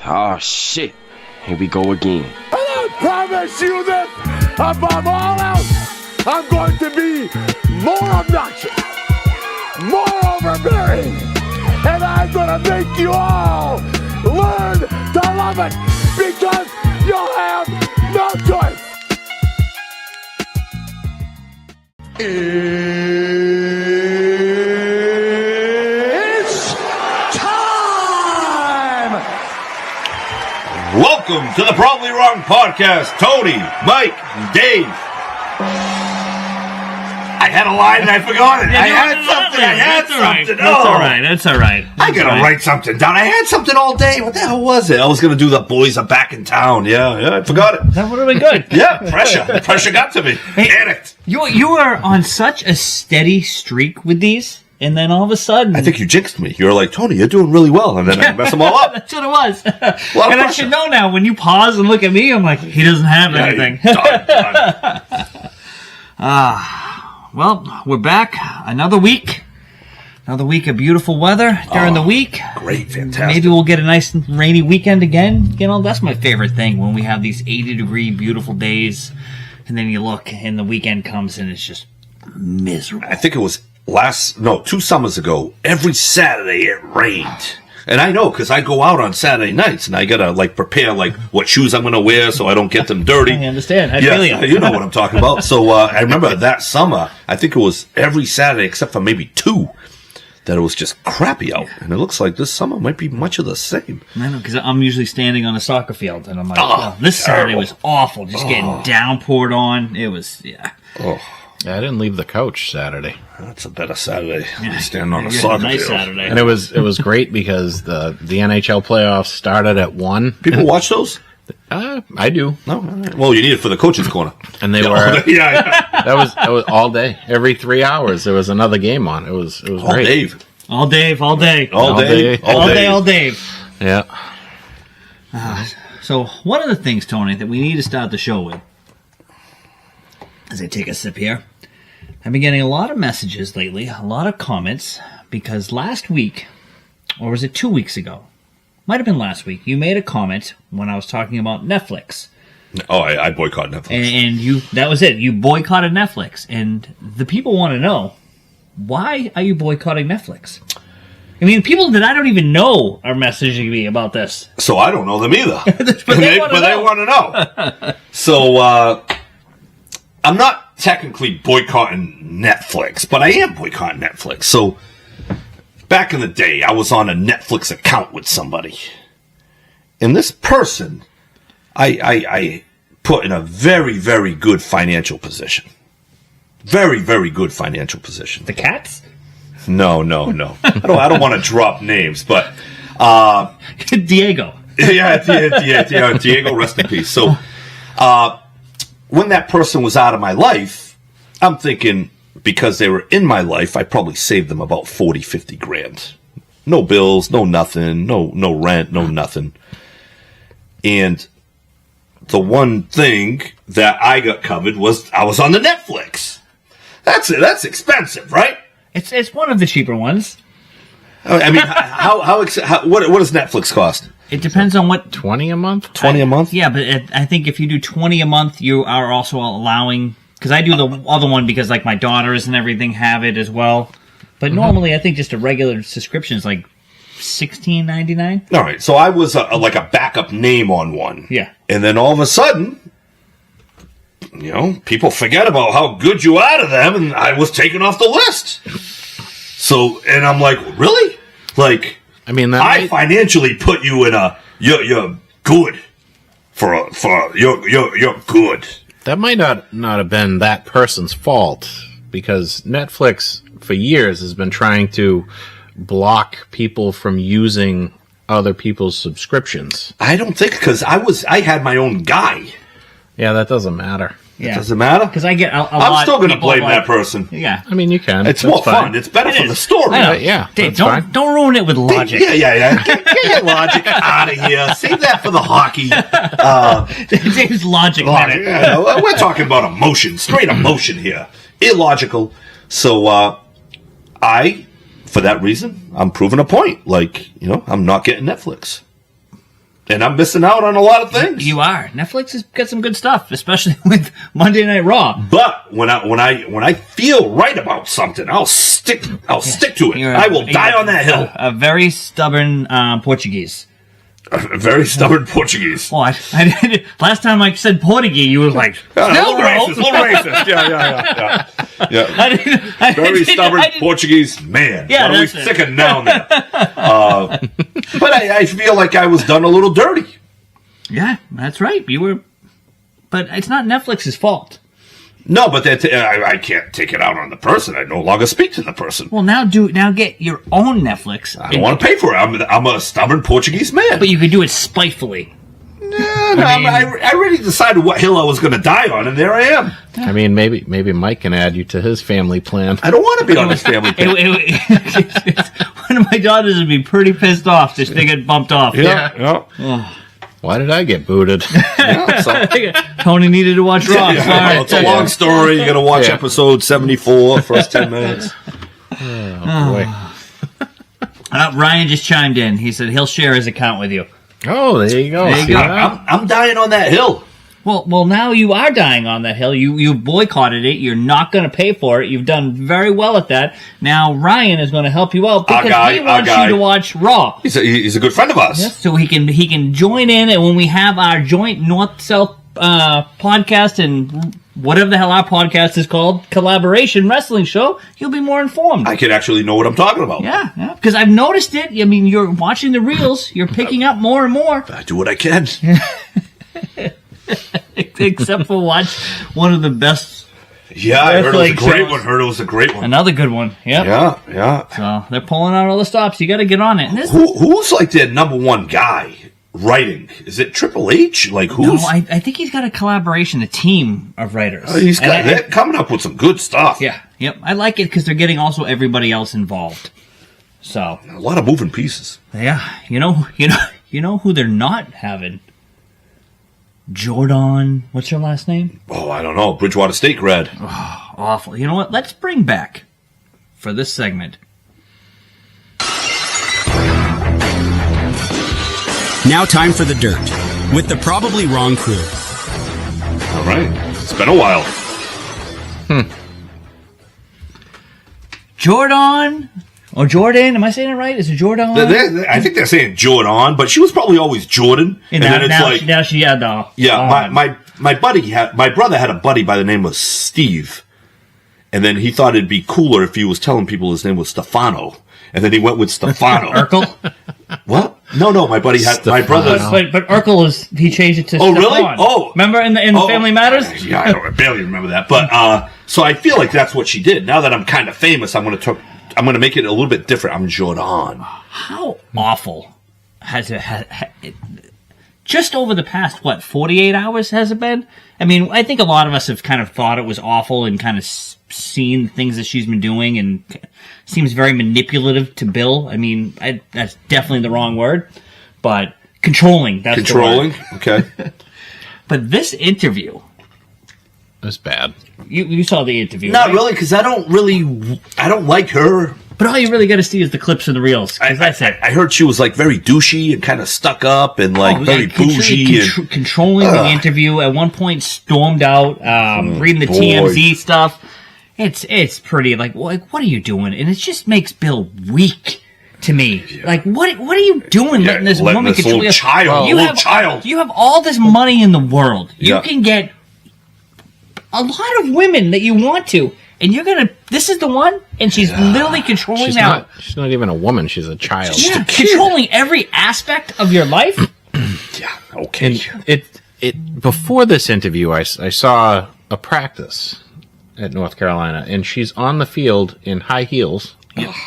Oh, shit. Here we go again. And I promise you this, above all else, I'm going to be more obnoxious, more overbearing, and I'm going to make you all learn to love it because you'll have no choice. It's time! Welcome to the Probably Wrong Podcast. Tony, Mike, and Dave. I had a line and I forgot it. I had something. That's all right. I gotta write something down. I had something all day. What the hell was it? I was gonna do the boys are back in town. Yeah, I forgot it. That would have been good. Yeah, pressure got to me. Panicked. You were on such a steady streak with these, and then all of a sudden, I think you jinxed me. You were like, Tony, you're doing really well, and then I mess them all up. That's what it was. And I should know now. When you pause and look at me, I'm like, he doesn't have anything. Done. Well, we're back. Another week of beautiful weather during the week. Great, fantastic. Maybe we'll get a nice rainy weekend again. You know, that's my favorite thing, when we have these 80-degree beautiful days, and then you look and the weekend comes and it's just miserable. I think it was 2 summers ago. Every Saturday it rained. And I know, because I go out on Saturday nights, and I gotta, prepare, what shoes I'm gonna wear so I don't get them dirty. I understand. I feel you. You know what I'm talking about. So, I remember that summer, I think it was every Saturday, except for maybe 2, that it was just crappy out. And it looks like this summer might be much of the same. I know, because I'm usually standing on a soccer field, and I'm like, this Saturday was awful. Just getting downpoured on. It was, Yeah, I didn't leave the couch Saturday. That's a better Saturday. Standing on a soccer nice field. Saturday. And it was great because the NHL playoffs started at 1. People watch those? I do. No, all right. Well, you need it for the coaches' corner. And they were yeah. that was all day. Every 3 hours there was another game on. It was All great. Dave. All Dave. All day. Yeah. So one of the things, Tony, that we need to start the show with, as I take a sip here, I've been getting a lot of messages lately, a lot of comments, because last week, or was it 2 weeks ago? Might have been last week. You made a comment when I was talking about Netflix. Oh, I boycott Netflix. And that was it. You boycotted Netflix. And the people want to know, why are you boycotting Netflix? I mean, people that I don't even know are messaging me about this. So I don't know them either. but they want to know. So, I'm not technically boycotting Netflix, but I am boycotting Netflix. So, back in the day, I was on a Netflix account with somebody. And this person, I put in a very, very good financial position. Very, very good financial position. The cats? No. I don't want to drop names, but... Diego. Yeah, Diego, rest in peace. So, when that person was out of my life, I'm thinking, because they were in my life, I probably saved them about 40, 50 grand. No bills, no nothing, no rent, no nothing. And the one thing that I got covered was I was on the Netflix. That's it. That's expensive, right? It's one of the cheaper ones. I mean, what does Netflix cost? It depends on what... 20 a month? 20 a month? Yeah, but I think if you do 20 a month, you are also allowing... Because I do the other one because, my daughters and everything have it as well. But normally, I think just a regular subscription is $16.99. All right, so I was like a backup name on one. Yeah. And then all of a sudden, people forget about how good you are to them, and I was taken off the list. So, and I'm like, really? I financially put you in you're good you're good. That might not have been that person's fault, because Netflix for years has been trying to block people from using other people's subscriptions. I don't think, because I had my own guy. Yeah, that doesn't matter. Yeah. Does it matter? Because I get a lot. I'm still going to blame that person. Yeah. I mean, you can. It's more fun. It's better for the story. Yeah. Dave, don't ruin it with logic. Yeah. Get your logic out of here. Save that for the hockey. Dave's logic. Yeah, we're talking about emotion. Straight emotion here. Illogical. So, for that reason, I'm proving a point. I'm not getting Netflix. And I'm missing out on a lot of things. You are. Netflix has got some good stuff, especially with Monday Night Raw. But when I feel right about something, I'll stick to it. I will die on that hill. A very stubborn Portuguese. A very stubborn Portuguese. Well, I did, last time I said Portuguese, you were like, A little bro." racist. Yeah. Very stubborn Portuguese man. Yeah, Why don't we that's it. stick it down there? But I feel like I was done a little dirty. Yeah, that's right. You were, but it's not Netflix's fault. No, but I can't take it out on the person. I no longer speak to the person. Well, now get your own Netflix. I don't want to pay for it. I'm a stubborn Portuguese man. But you could do it spitefully. I already decided what hill I was going to die on, and there I am. I mean, maybe Mike can add you to his family plan. I don't want to be on his family plan. One of my daughters would be pretty pissed off if they get bumped off. Yeah. Why did I get booted? Yeah, so. Tony needed to watch Raw. Yeah, Sorry. well, it's a long story. You got to watch episode 74, first 10 minutes. Oh, boy. Ryan just chimed in. He said he'll share his account with you. Oh, there you go. There you See go. that? I'm dying on that hill. Well, now you are dying on that hill. You boycotted it. You're not going to pay for it. You've done very well at that. Now Ryan is going to help you out because he wants you to watch Raw. He's a good friend of ours. Yes, so he can join in, and when we have our joint North-South podcast and whatever the hell our podcast is called, collaboration wrestling show, you'll be more informed. I could actually know what I'm talking about. Yeah, because I've noticed it. I mean, you're watching the reels. You're picking up more and more. I do what I can. Except for watch one of the best. Yeah, I heard it was a great shows. one. Heard it was a great one. Another good one. Yep. Yeah. So they're pulling out all the stops. You got to get on it. And this, Who's like their number one guy writing? Is it Triple H? Like who's? no, I think he's got a collaboration, a team of writers. They're coming up with some good stuff. Yeah. Yep. I like it because they're getting also everybody else involved. So A lot of moving pieces. yeah, you know who they're not having. Jordon, what's her last name? Oh, I don't know. Bridgewater State grad. Awful. You know what? Let's bring back, for this segment, Now time for the dirt with the Probably Wrong crew. All right. It's been a while. Jordan or Jordan. Am I saying it right? Is it Jordan? I think they're saying Jordan, but she was probably always Jordan. And then it's now she had the my brother had a buddy by the name of Steve, and then he thought it'd be cooler if he was telling people his name was Stefano, and then he went with Stefano. Urkel. What? No, my buddy had my brother. But Urkel he changed it to. Oh, Stefan. really? Oh, remember in the Family Matters? Yeah, I barely remember that, but so I feel like that's what she did. Now that I'm kind of famous, I'm gonna make it a little bit different. I'm Jordan. How awful has it just over the past 48 hours has it been? I mean, I think a lot of us have kind of thought it was awful and kind of seen things that she's been doing, and seems very manipulative to Bill. I mean, that's definitely the wrong word, but controlling. That's Controlling. the word. Okay. But this interview, It's bad. you saw the interview, Not right? really, because I don't like her. But all you really got to see is the clips and the reels. 'Cause that's it. I heard she was like very douchey and kind of stuck up and very bougie. Controlling the interview. At one point, stormed out, reading the boy. TMZ stuff. It's pretty like what are you doing? And it just makes Bill weak to me. Yeah. Like what are you doing? Letting this woman control little you? child. You have all this money in the world. You Yeah. can get a lot of women that you want to. And you're gonna. This is the one, and she's literally controlling now. She's not even a woman. She's a child. Yeah, controlling every aspect of your life. Yeah, okay. And it before this interview, I saw a practice at North Carolina, and she's on the field in high heels,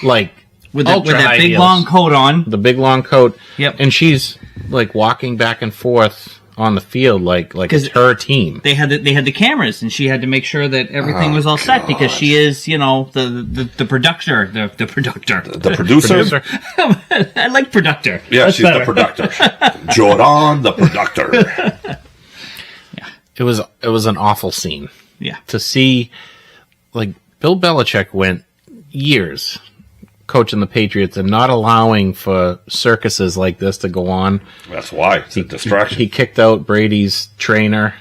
like with ultra that high big heels. long coat on. The big long coat. Yep. And she's like walking back and forth on the field like it's her team. They had the cameras, and she had to make sure that everything was all set because she is, the producer, the producer. The producer? I like producer. Yeah, That's she's better. the producer. Jordan, the producer. It was an awful scene. Yeah. To see, like, Bill Belichick went years coaching the Patriots and not allowing for circuses like this to go on. That's why. It's a distraction. He kicked out Brady's trainer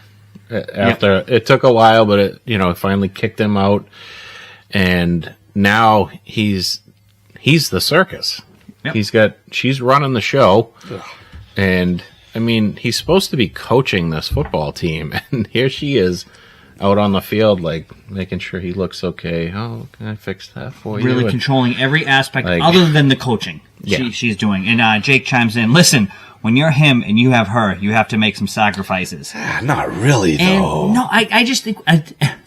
after it took a while, but it finally kicked him out. And now he's the circus. Yep. She's running the show. Ugh. And I mean, he's supposed to be coaching this football team, and here she is out on the field, like making sure he looks okay. Oh, can I fix that for you? Really controlling every aspect other than the coaching she's doing. And Jake chimes in, listen, when you're him and you have her, you have to make some sacrifices. Not really, though. And no, I just think...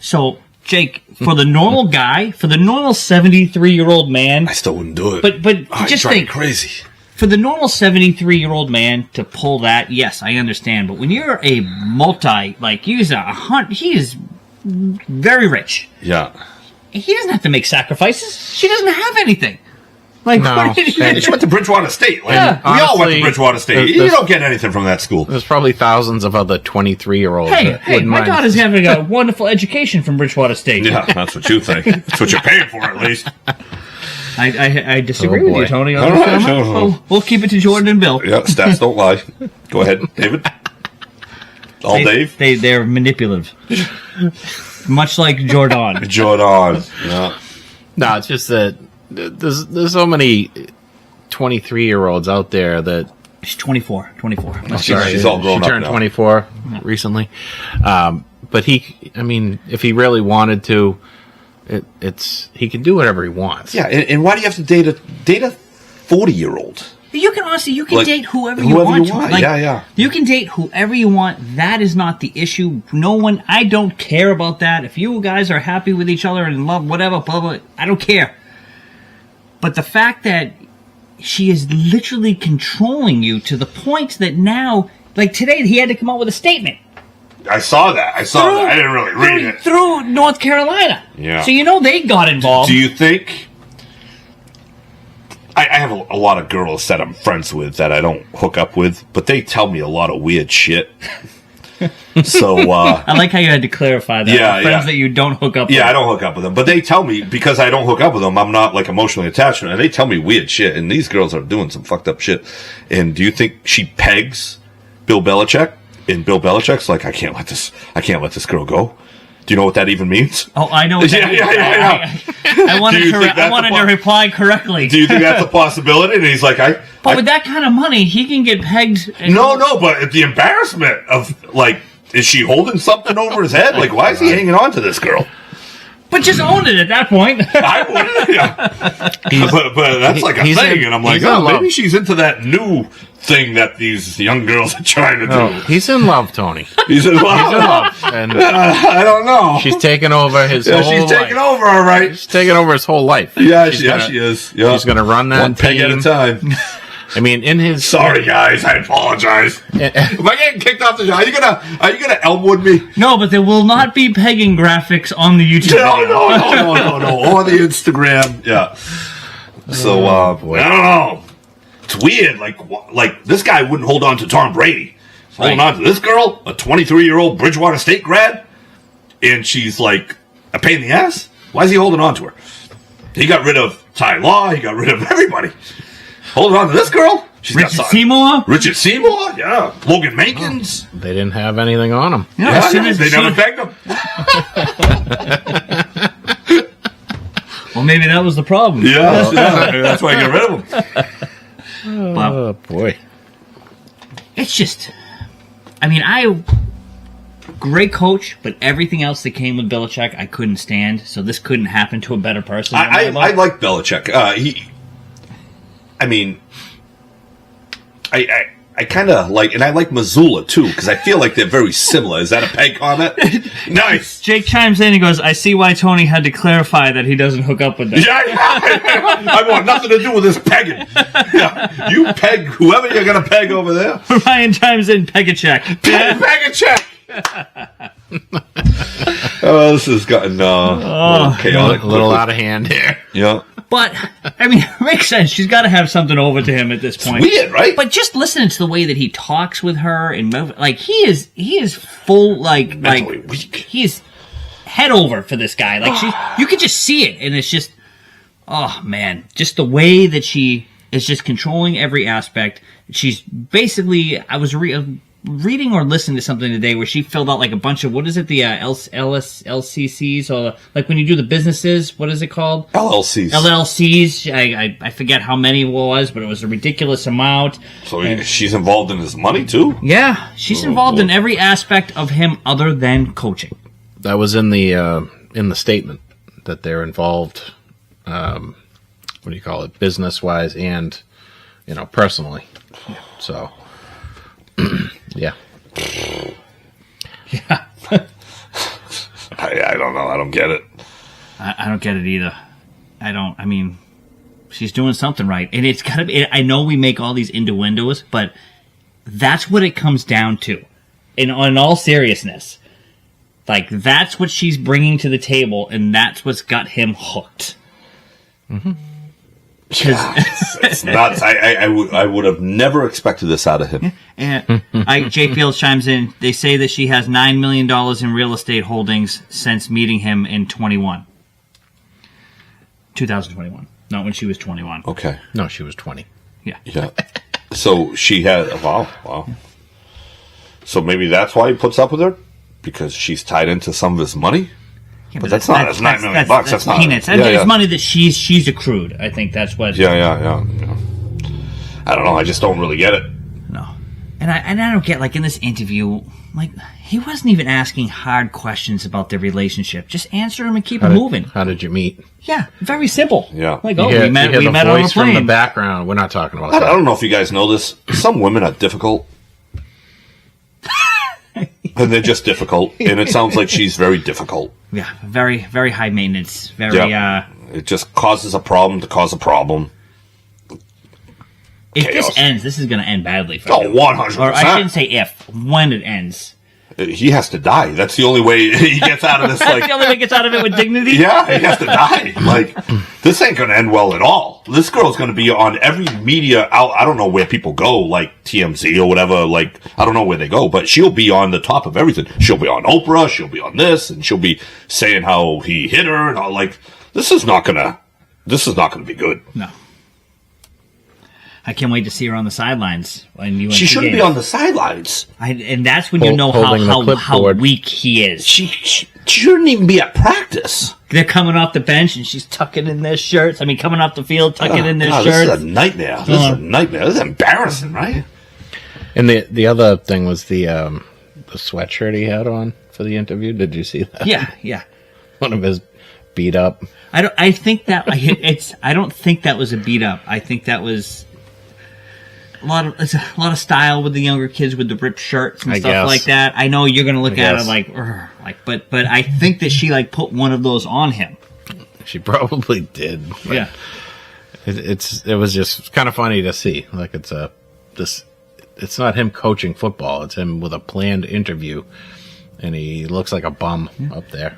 So, Jake, for the normal guy, for the normal 73-year-old man... I still wouldn't do it. But just think... crazy. For the normal 73-year-old man to pull that, yes, I understand. But when you're a he is very rich. Yeah. He doesn't have to make sacrifices. She doesn't have anything. Like, no. She went to Bridgewater State. We all went to Bridgewater State. You don't get anything from that school. There's probably thousands of other 23-year-olds. Hey, my daughter's having a wonderful education from Bridgewater State. Yeah, that's what you think. That's what you're paying for, at least. I disagree with you, Tony. We'll keep it to Jordan and Bill. Yeah, stats don't lie. Go ahead, David. Dave. They're manipulative. Much like Jordon. Yeah. No, it's just that there's so many 23-year-olds out there that... She's 24. Oh, sorry, she's all grown up now. She turned 24 recently. But if he really wanted to... he can do whatever he wants. Yeah, and why do you have to date a 40-year-old? You can date whoever you want. Yeah. You can date whoever you want. That is not the issue. I don't care about that. If you guys are happy with each other and in love, whatever, blah, blah, I don't care. But the fact that she is literally controlling you to the point that now, like today, he had to come out with a statement. I saw that. I didn't really read it. Through North Carolina. Yeah. So they got involved. Do you think... I have a lot of girls that I'm friends with that I don't hook up with, but they tell me a lot of weird shit. So... I like how you had to clarify that. Yeah, friends that you don't hook up with. Yeah, I don't hook up with them. But they tell me, because I don't hook up with them, I'm not emotionally attached to them, and they tell me weird shit, and these girls are doing some fucked up shit. And do you think she pegs Bill Belichick? And Bill Belichick's like, I can't let this girl go. Do you know what that even means? Oh, I know what that means. Yeah. I wanted to reply correctly. Do you think that's a possibility? And he's like, But with that kind of money, he can get pegged. No, but the embarrassment of, is she holding something over his head? Why is he hanging on to this girl? But just own it at that point. I wouldn't. Yeah. But that's a thing. And I'm like, maybe she's into that new thing that these young girls are trying to do. He's in love, Tony. He's in love. And I don't know. She's taking over his whole life. She's taking over, all right. She's taking over his whole life. Yeah, she is. Yeah. She's going to run that one peg at a time. I mean, in his... Sorry, guys. I apologize. Am I getting kicked off the show? Are you gonna Elmwood me? No, but there will not be pegging graphics on the YouTube video. No. On the Instagram. Yeah. So, I don't know. It's weird. Like this guy wouldn't hold on to Tom Brady. He's holding on to this girl, a 23-year-old Bridgewater State grad, and she's like a pain in the ass. Why is he holding on to her? He got rid of Ty Law. He got rid of everybody. Holding on to this girl? Richard Seymour? Richard Seymour? Yeah. Logan Mankins? Oh, they didn't have anything on him. Yeah, they never pegged him. Well, maybe that was the problem. Yeah, that's why I got rid of him. Oh, boy. It's just... great coach, but everything else that came with Belichick, I couldn't stand, so this couldn't happen to a better person. I like Belichick. I kind of like, and I like Missoula too, because I feel like they're very similar. Is that a peg comment? Nice. Jake chimes in and goes, I see why Tony had to clarify that he doesn't hook up with them. Yeah. I want nothing to do with this pegging. Yeah. You peg whoever you're going to peg over there. Ryan chimes in, peg a check. Peg a check. Oh, this has gotten chaotic. A little out of hand here. Yeah. But, it makes sense. She's got to have something over to him at this point. It's weird, right? But just listening to the way that he talks with her and he is full, mentally weak. He is head over for this guy. You could just see it, and it's just, oh man, just the way that she is just controlling every aspect. She's basically, I was reading or listening to something today where she filled out like a bunch of, what is it, the LCCs, or like when you do the businesses, what is it called? LLCs. I forget how many it was, but it was a ridiculous amount. So she's involved in his money too? Yeah, she's involved in every aspect of him other than coaching. That was in the statement that they're involved, what do you call it, business-wise and, personally. So, yeah. Yeah. I don't know. I don't get it. I don't get it either. I mean, she's doing something right. And it's gotta be, I know we make all these innuendos, but that's what it comes down to. In all seriousness. Like, that's what she's bringing to the table, and that's what's got him hooked. Mm-hmm. Yeah, it's nuts. I would have never expected this out of him. And Jay Fields chimes in. They say that she has $9 million in real estate holdings since meeting him in 2021. Not when she was 21. Okay. No, she was 20. Yeah. Yeah. So she had, wow. So maybe that's why he puts up with her? Because she's tied into some of his money? Yeah, but that's $9 million. That's not peanuts. It's money that she's accrued. I think that's what. Yeah. I don't know. I just don't really get it. No, and I don't get, like, in this interview, like, he wasn't even asking hard questions about their relationship. Just answer them and keep it moving. How did you meet? Yeah, very simple. Yeah. Like, we met on a voice plane. from the background. We're not talking about I that. don't know if you guys know this. Some women are difficult. And they're just difficult. And it sounds like she's very difficult. Yeah, very, very high maintenance. It just causes a problem to cause a problem. If Chaos. this ends, this is going to end badly for him. 100%. Or I shouldn't say if, when it ends. He has to die. That's the only way he gets out of this. That's the only way he gets out of it with dignity? Yeah, he has to die. Like, this ain't going to end well at all. This girl's going to be on every media out. I don't know where people go, like TMZ or whatever. Like, I don't know where they go, but she'll be on the top of everything. She'll be on Oprah. She'll be on this, and she'll be saying how he hit her and all. Like, this is not going to be good. No. I can't wait to see her on the sidelines. She shouldn't be on the sidelines. And that's when you know how weak he is. She shouldn't even be at practice. They're coming off the bench and she's tucking in their shirts. I mean, coming off the field, tucking in their shirts. This is a nightmare. This is embarrassing, right? And the other thing was the sweatshirt he had on for the interview. Did you see that? Yeah. One of his beat up. I don't think that was a beat up. I think that was it's a lot of style with the younger kids with the ripped shirts and stuff like that. I know you're gonna look at it like, but I think that she put one of those on him. She probably did. Yeah, it was just kind of funny to see. Like it's not him coaching football. It's him with a planned interview, and he looks like a bum up there.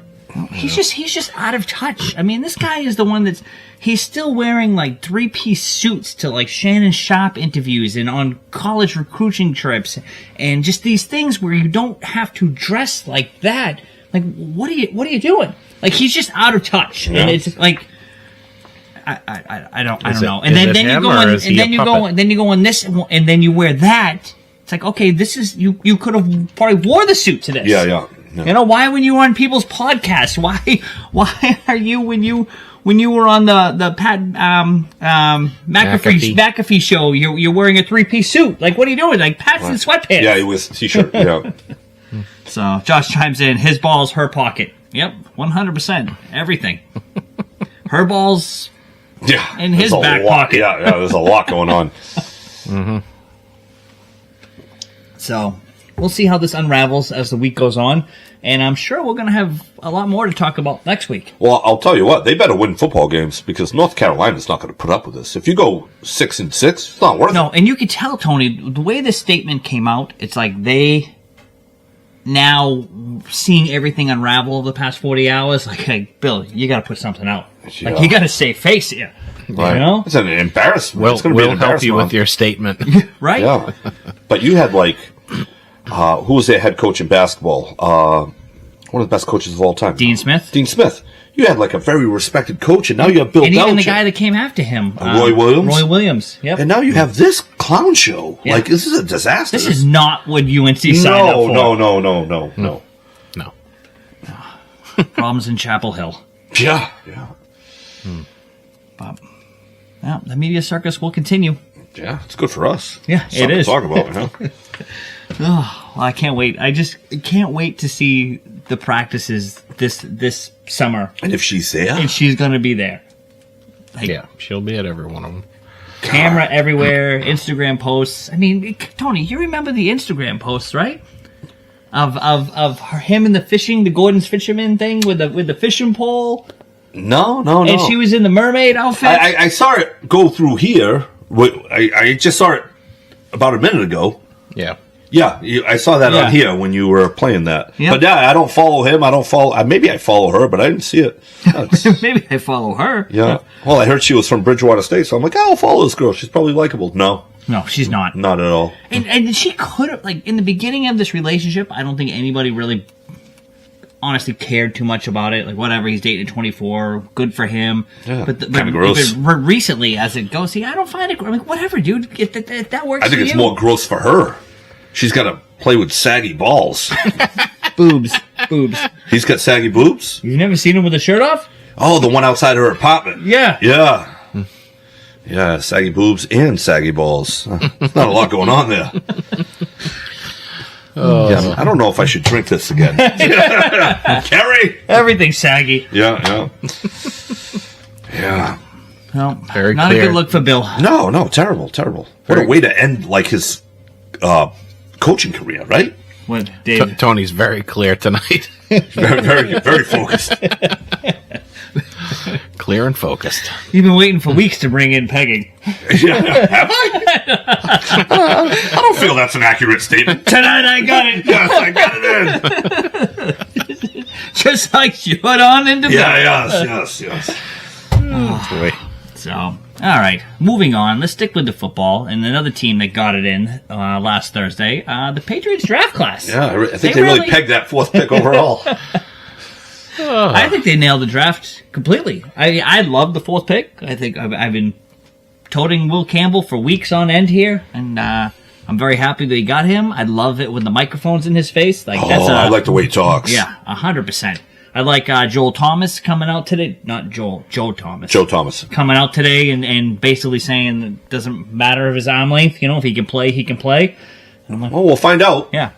He's just out of touch. I mean, this guy is the one he's still wearing 3-piece suits to Shannon Sharp interviews and on college recruiting trips and just these things where you don't have to dress like that. Like, what are you doing? He's just out of touch. Yeah. And it's I don't know. And then you go on this and then you wear that. It's like, okay, this is you could have probably wore the suit to this. Yeah. You know, why when you were on people's podcasts? Why are you when you were on the Pat McAfee show? You're wearing a 3-piece suit. What are you doing? Pat's in sweatpants. Yeah, he was t-shirt. Yeah. So Josh chimes in. His ball's her pocket. Yep, 100%. Everything. Her ball's in his back pocket. Yeah. There's a lot going on. Mm-hmm. So we'll see how this unravels as the week goes on, and I'm sure we're going to have a lot more to talk about next week. Well, I'll tell you what, they better win football games because North Carolina's not going to put up with this. If you go 6-6, it's not worth it. No, and you could tell, Tony, the way this statement came out, it's like they now seeing everything unravel over the past 40 hours, hey, Bill, you got to put something out. Yeah. You got to save face here. Right. You know? It's an embarrassment. It's going to be an embarrassment. We'll help you with your statement. Right? Yeah. But you had who was their head coach in basketball? One of the best coaches of all time. Dean Smith. You You had like a very respected coach, and now you have Bill and Belichick. even the guy that came after him, Roy Williams. Roy Williams. Yep. And now you have this clown show. Yeah. Like, this is a disaster. This is not what UNC signed up for. No. Problems in Chapel Hill. Yeah. But, yeah, the media circus will continue. Yeah, it's good for us. Yeah, Something it is. to talk about, huh? Oh, I can't wait. I just can't wait to see the practices this summer. And if she's there, And she's going to be there. Like, Yeah, she'll be at every one of them. camera everywhere, Instagram posts. I mean, Tony, you remember the Instagram posts, right? Of him and the Gordon's fisherman thing with the fishing pole. no. And she was in the mermaid outfit. I saw it go through here. I just saw it about a minute ago. Yeah. Yeah, I saw that Yeah. on here when you were playing that. Yep. But yeah, I don't follow him. I don't follow. Maybe I follow her, but I didn't see it. Maybe I follow her. Yeah. Well, I heard she was from Bridgewater State, so I'm like, I'll follow this girl. She's probably likable. No, No, she's not. not at all. And she could have, like, in the beginning of this relationship, I don't think anybody really honestly cared too much about it. Like, whatever, he's dating at 24, good for him. Yeah, but kinda gross. But recently, as it goes, see, I don't find it. I'm like, whatever, dude. If that works I think for it's you. more gross for her. She's got to play with saggy balls. boobs. He's got saggy boobs. You've never seen him with a shirt off? Oh, the one outside her apartment. Yeah. Yeah, saggy boobs and saggy balls. Not a lot going on there. Yeah, I don't know if I should drink this again. Kerry? Everything's saggy. Yeah. No, Very not clear. a good look for Bill. No, terrible. What a way to end, like, his coaching career, right? What, Dave? Tony's very clear tonight. Very focused. Clear and focused. You've been waiting for weeks to bring in Pegging. Yeah, have I? I don't feel that's an accurate statement. Tonight I got it. Yes, I got it in. Just like Jordon into Bill. Yes. Boy. So, all right, moving on. Let's stick with the football and another team that got it in last Thursday, the Patriots draft class. Yeah, I think they really pegged that fourth pick overall. I think they nailed the draft completely. I love the fourth pick. I think I've been toting Will Campbell for weeks on end here, and I'm very happy that he got him. I love it with the microphones in his face. Like I like the way he talks. Yeah, 100%. I like Joel Thomas coming out today. Not Joel, Joe Thomas. Joe Thomas. Coming out today and basically saying it doesn't matter if his arm length, if he can play, he can play. Well, we'll find out. Yeah.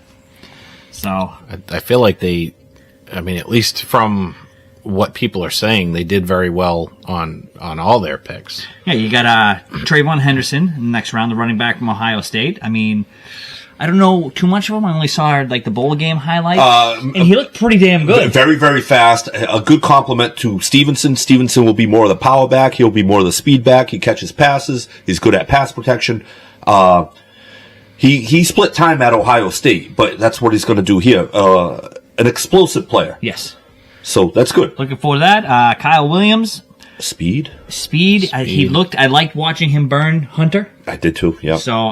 So. I feel like at least from what people are saying, they did very well on all their picks. Yeah, you got Trayvon Henderson in the next round, the running back from Ohio State. I mean, I don't know too much of him. I only saw the bowl game highlights, and he looked pretty damn good. Very, very fast. A good compliment to Stevenson. Stevenson will be more of the power back. He'll be more of the speed back. He catches passes. He's good at pass protection. He split time at Ohio State, but that's what he's going to do here. An explosive player. Yes. So that's good. Looking forward to that. Kyle Williams. Speed. I liked watching him burn Hunter. I did too, yeah. So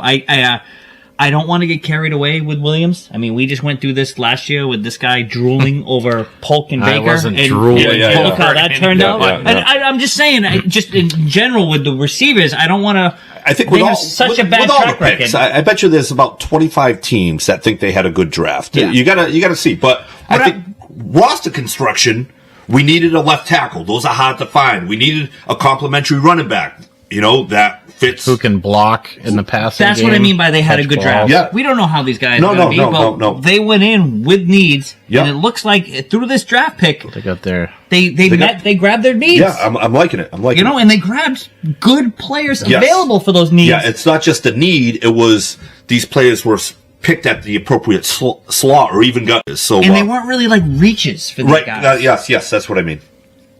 I don't want to get carried away with Williams. I mean, we just went through this last year with this guy drooling over Polk and Baker. I wasn't and drooling. Polk, how that turned out. Yeah. And I'm just saying, just in general with the receivers, I don't want to. I think they have such a bad track record. I bet you there's about 25 teams that think they had a good draft. Yeah. You gotta see. But I think roster construction, we needed a left tackle. Those are hard to find. We needed a complimentary running back. That fits. Who can block in the passing That's game, what I mean by they had a catch good balls. draft. Yeah. We don't know how these guys are going to be, but they went in with needs, Yeah. and it looks like through this draft pick, They got their they grabbed their needs. Yeah, I'm liking it. And they grabbed good players Yes. available for those needs. Yeah, it's not just a need. It was these players were picked at the appropriate slot or even got so. And they weren't really like reaches for these right. guys. Yes, that's what I mean.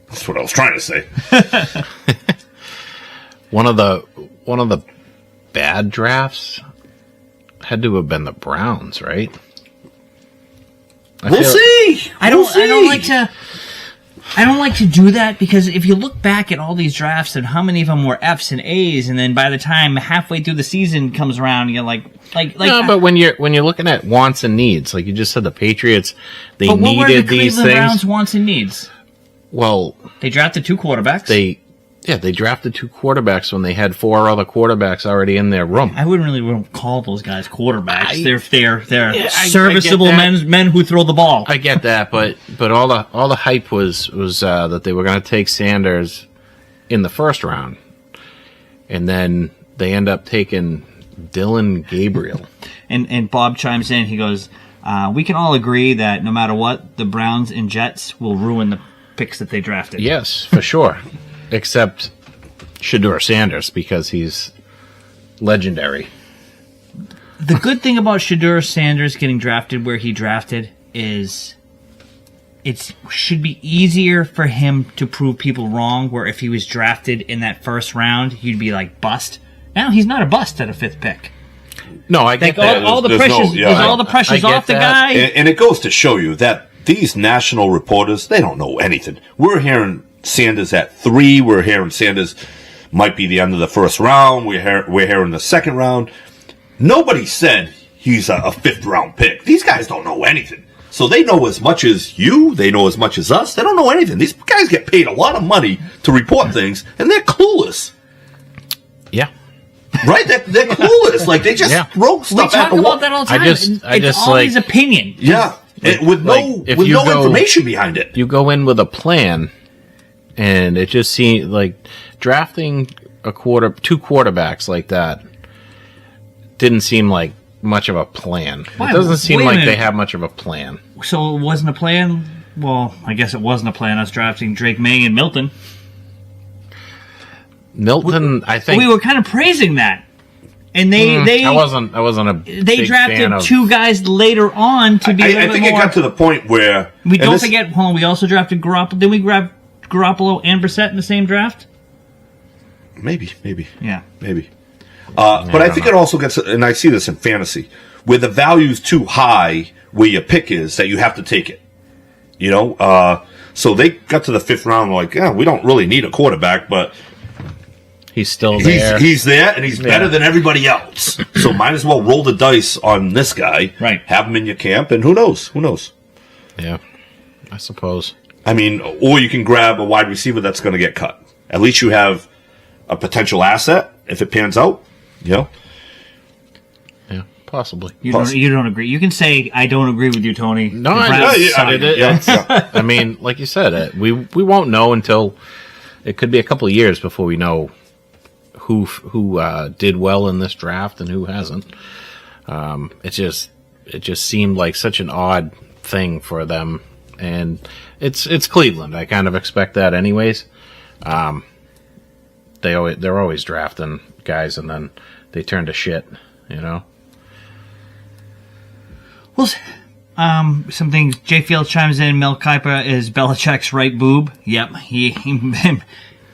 That's what I was trying to say. One of the bad drafts had to have been the Browns, right? We'll see. I don't like to do that because if you look back at all these drafts and how many of them were F's and A's, and then by the time halfway through the season comes around, you're like. No, but when you're looking at wants and needs, like you just said, the Patriots, they but what needed were the these Cleveland things. Browns' wants and needs? Well, They drafted 2 quarterbacks. they drafted 2 quarterbacks when they had 4 other quarterbacks already in their room. I wouldn't really call those guys quarterbacks. They're I serviceable get that. men who throw the ball. I get that, but all the hype was that they were going to take Sanders in the first round, and then they end up taking Dylan Gabriel. And Bob chimes in. He goes, "We can all agree that no matter what, the Browns and Jets will ruin the picks that they drafted." Yes, for sure. Except Shedeur Sanders, because he's legendary. The good thing about Shedeur Sanders getting drafted where he drafted is it should be easier for him to prove people wrong, where if he was drafted in that first round, he'd be like bust. Now he's not a bust at a 5th pick. No, I get Like that. all the There's pressure's no- yeah, all the pressure's I get off the that. guy. And it goes to show you that these national reporters, they don't know anything. We're hearing Sanders at 3. We're hearing Sanders might be the end of the first round. We're hearing the 2nd round. Nobody said he's a 5th round pick. These guys don't know anything. So they know as much as you. They know as much as us. They don't know anything. These guys get paid a lot of money to report things, and they're clueless. Yeah. Right? They're clueless. Like, they just Yeah. throw We stuff talk at the about wall. that all the I time. just it's like- always opinion. Yeah. With no if you go- information behind it. You go in with a plan, and it just seems like drafting 2 quarterbacks like that didn't seem like much of a plan. Why? It doesn't seem Wait a like minute. they have much of a plan. So it wasn't a plan. Well, I guess it wasn't a plan. Us drafting Drake May and Milton. Milton, I think We were kind of praising that, and they I wasn't a they big fan drafted of, 2 guys later on to be. a little I bit think it more. got to the point where We and don't this- forget. Hold on, we also drafted Garoppolo. Didn't we grab Garoppolo and Brissett in the same draft? Maybe. Yeah. But I think it also gets, and I see this in fantasy, where the value's too high, where your pick is, that you have to take it. You know, so they got to the 5th round, like, yeah, we don't really need a quarterback, but he's still there. he's there, and he's better than everybody else. So might as well roll the dice on this guy, Right. Have him in your camp, and who knows? Yeah, I suppose. I mean, or you can grab a wide receiver that's going to get cut. At least you have a potential asset if it pans out. You know, Yeah, possibly. You don't agree. You can say I don't agree with you, Tony. No, The I Browns just suck. said it. I mean, like you said, we won't know until it could be a couple of years before we know who did well in this draft and who hasn't. It just seemed like such an odd thing for them, and it's Cleveland. I kind of expect that anyways. They're always drafting guys and then they turn to shit, you know. Well, some things. Jay Fields chimes in. Mel Kiper is Belichick's right boob. Yep. He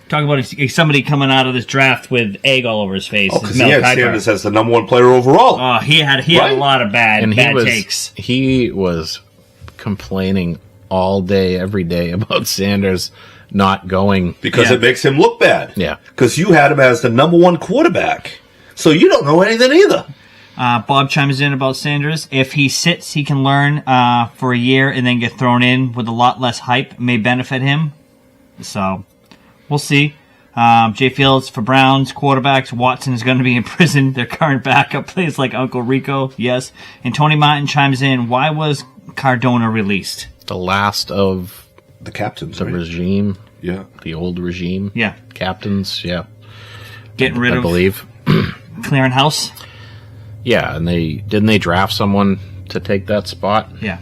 talk about somebody coming out of this draft with egg all over his face. Oh, It's because Mel he had Kiper. Sanders as the number 1 player overall. Oh, he had Right? a lot of bad takes. He was complaining all day, every day about Sanders not going. Because Yeah. it makes him look bad. Yeah. Because you had him as the number 1 quarterback. So you don't know anything either. Bob chimes in about Sanders. If he sits, he can learn for a year and then get thrown in with a lot less hype. May benefit him. So, we'll see. Jay Fields for Browns quarterbacks. Watson is going to be in prison. Their current backup plays like Uncle Rico. Yes. And Tony Martin chimes in. Why was Cardona released? The last of The captains, the right? regime, Yeah. the old regime. Yeah. Captains, yeah. Getting rid I of believe. clearing house. Yeah, and they draft someone to take that spot. Yeah.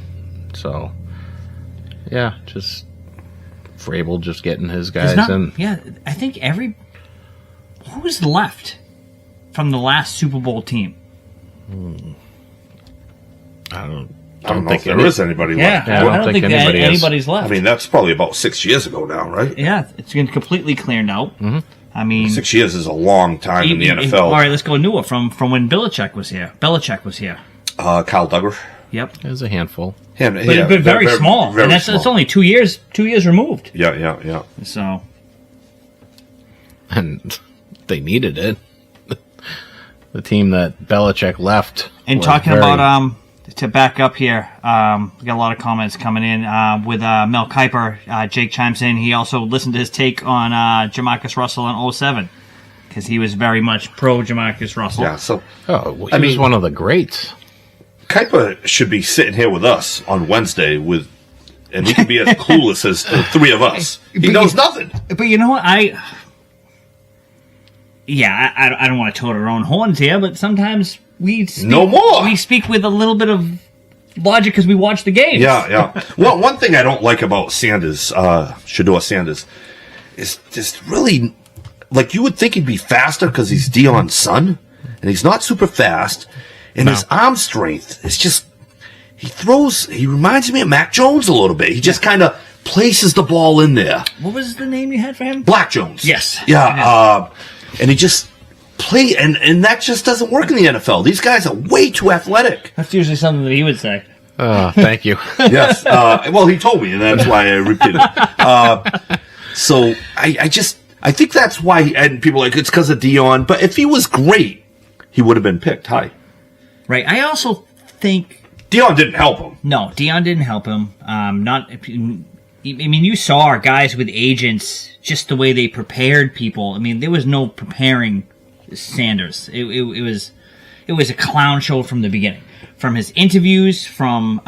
So, yeah, just Vrabel just getting his There's guys not- in. Yeah, I think who's left from the last Super Bowl team? I don't know think if there is anybody left. Yeah, I don't think anybody is. anybody's left. I mean, that's probably about 6 years ago now, right? yeah, it's been completely cleared out. Mm-hmm. I mean, 6 years is a long time in the NFL. All right, let's go newer from when Belichick was here. Kyle Duggar. Yep, There's a handful. Him, but it's been very small, very and that's small. it's only 2 years. 2 years removed. Yeah. So And they needed it. The team that Belichick left. And was talking very- about to back up here, we got a lot of comments coming in with Mel Kiper. Jake chimes in. He also listened to his take on Jamarcus Russell in 07 because he was very much pro Jamarcus Russell. Yeah, so He was one of the greats. Kuiper should be sitting here with us on Wednesday and he can be as clueless as the three of us. He knows nothing. But you know what? I don't want to toot our own horns here, but sometimes we speak with a little bit of logic because we watch the games. Yeah. Well, one thing I don't like about Sanders, Shedeur Sanders, is just really, like, you would think he'd be faster because he's Dion's son, and he's not super fast, and his arm strength is just, he reminds me of Mac Jones a little bit. He just kind of places the ball in there. What was the name you had for him? Black Jones. Yes. Yeah, and he just play, and that just doesn't work in the NFL. These guys are way too athletic. That's usually something that he would say. Thank you. Yes. Well, he told me, and that's why I repeated it. So I think that's why, and people are like, it's because of Dion. But if he was great, he would have been picked high. Right. I also think Dion didn't help him. No, Dion didn't help him. You saw our guys with agents, just the way they prepared people. I mean, there was no preparing Sanders. It was a clown show from the beginning. From his interviews, from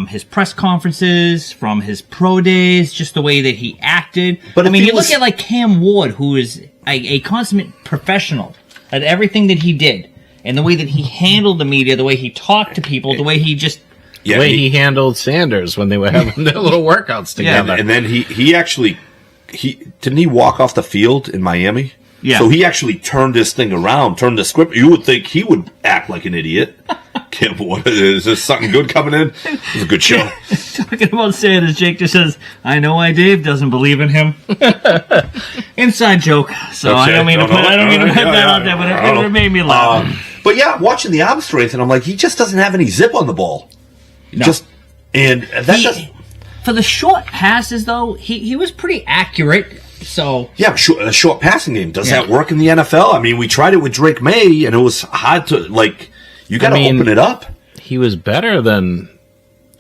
his press conferences, from his pro days, just the way that he acted. But you look at like Cam Ward, who is a consummate professional at everything that he did, and the way that he handled the media, the way he talked to people, the way he just... The way he handled Sanders when they were having their little workouts together. And then he actually didn't he walk off the field in Miami? Yeah. So he actually turned this thing around, turned the script. You would think he would act like an idiot. Is there something good coming in? It was a good show. Talking about Sanders, Jake just says, I know why Dave doesn't believe in him. Inside joke. So okay. I don't mean to put that out there, but it made me laugh. But yeah, watching the arm strength, and I'm like, he just doesn't have any zip on the ball. No. For the short passes, though, he was pretty accurate. So yeah, a short passing game. Does that work in the NFL? I mean, we tried it with Drake May, and it was hard to, like, you got to open it up. He was better than,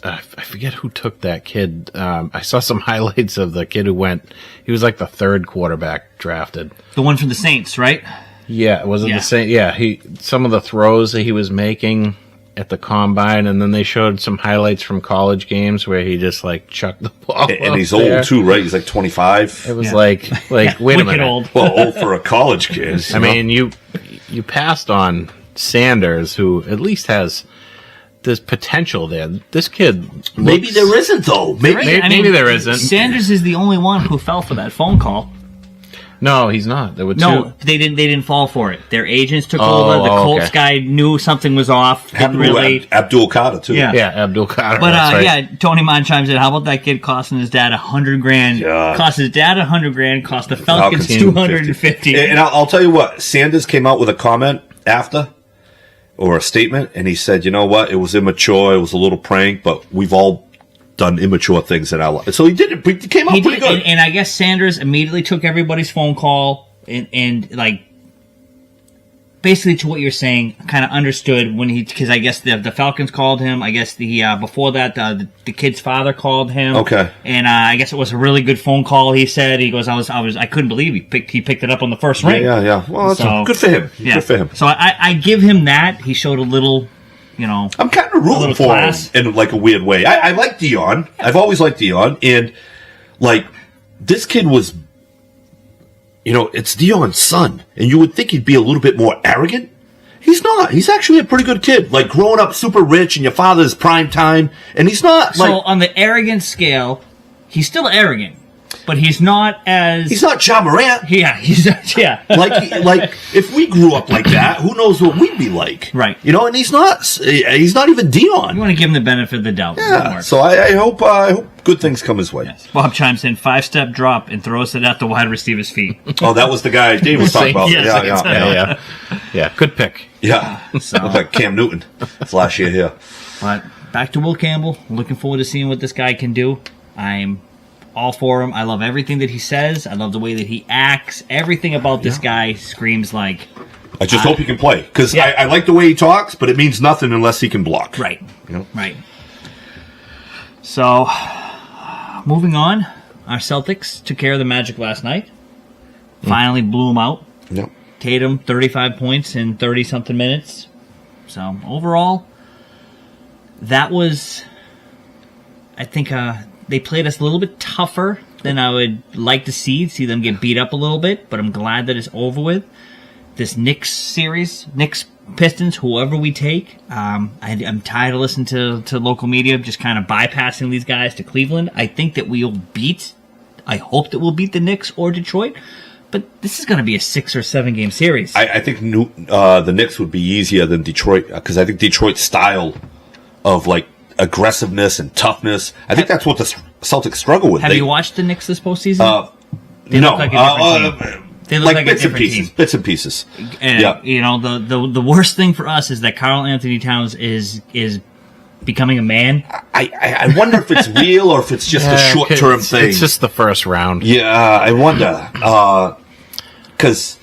I forget who took that kid. I saw some highlights of the kid he was like the third quarterback drafted. The one from the Saints, right? Yeah, was it the same? Yeah, some of the throws that he was making at the combine, and then they showed some highlights from college games where he just like chucked the ball. And he's old too, right? He's like 25. It was like wait a minute. Old. Well, old for a college kid. I mean, you passed on Sanders, who at least has this potential there. This kid maybe there isn't though. Maybe there isn't. Sanders is the only one who fell for that phone call. No, he's not. There were two. They didn't fall for it. Their agents took over. The Colts guy knew something was off. Abdul Carter too. Yeah, Abdul Carter. But right. Tony Mon chimes in. How about that kid costing his dad $100,000? Yeah. Cost his dad $100,000. Cost the Falcons $250,000. And I'll tell you what. Sanders came out with a comment after, or a statement, and he said, "You know what? It was immature. It was a little prank, but we've all done immature things in our life." So he did it. He came out pretty good. And I guess Sanders immediately took everybody's phone call and like basically to what you're saying, kind of understood when because I guess the Falcons called him. I guess before that the kid's father called him. Okay. And I guess it was a really good phone call. He said I couldn't believe he picked it up on the first ring. Yeah. Well, that's good for him. Yeah. Good for him. So I give him that. He showed a little. I'm kind of rooting for him in like a weird way. I like Dion. I've always liked Dion, and like this kid was, it's Dion's son, and you would think he'd be a little bit more arrogant. He's not. He's actually a pretty good kid. Like growing up super rich in your father's prime time, and he's not. So on the arrogant scale, he's still arrogant. But he's not as... He's not Ja Morant. Yeah, he's not, yeah. like, if we grew up like that, who knows what we'd be like. Right. And he's not even Dion. You want to give him the benefit of the doubt. Yeah, so I hope good things come his way. Yes. Bob chimes in, 5-step drop and throws it at the wide receiver's feet. Oh, that was the guy Dave was talking about. Yes, yeah. Good pick. Yeah. Looked like Cam Newton last year here. But back to Will Campbell. Looking forward to seeing what this guy can do. I'm all for him. I love everything that he says. I love the way that he acts. Everything about this guy screams like I just hope he can play, because Yeah. I like the way he talks, but it means nothing unless he can block. Right. You know? Right. So, moving on, our Celtics took care of the Magic last night. Finally blew them out. Yep. Tatum, 35 points in 30-something minutes. So, overall, that was, I think, they played us a little bit tougher than I would like to see them get beat up a little bit, but I'm glad that it's over with. This Knicks series, Knicks Pistons, whoever we take, I'm tired of listening to local media just kind of bypassing these guys to Cleveland. I think that I hope that we'll beat the Knicks or Detroit, but this is going to be a 6 or 7 game series. I think the Knicks would be easier than Detroit, because I think Detroit's style of like aggressiveness and toughness, I think that's what the Celtics struggle with. Have you watched the Knicks this postseason? They no. look like a different team. They look like a bits and different pieces. team. Bits and pieces. And, Yeah. you know, the worst thing for us is that Karl Anthony Towns is becoming a man. I wonder if it's real or if it's just a short-term thing. It's just the first round. Yeah, I wonder. Because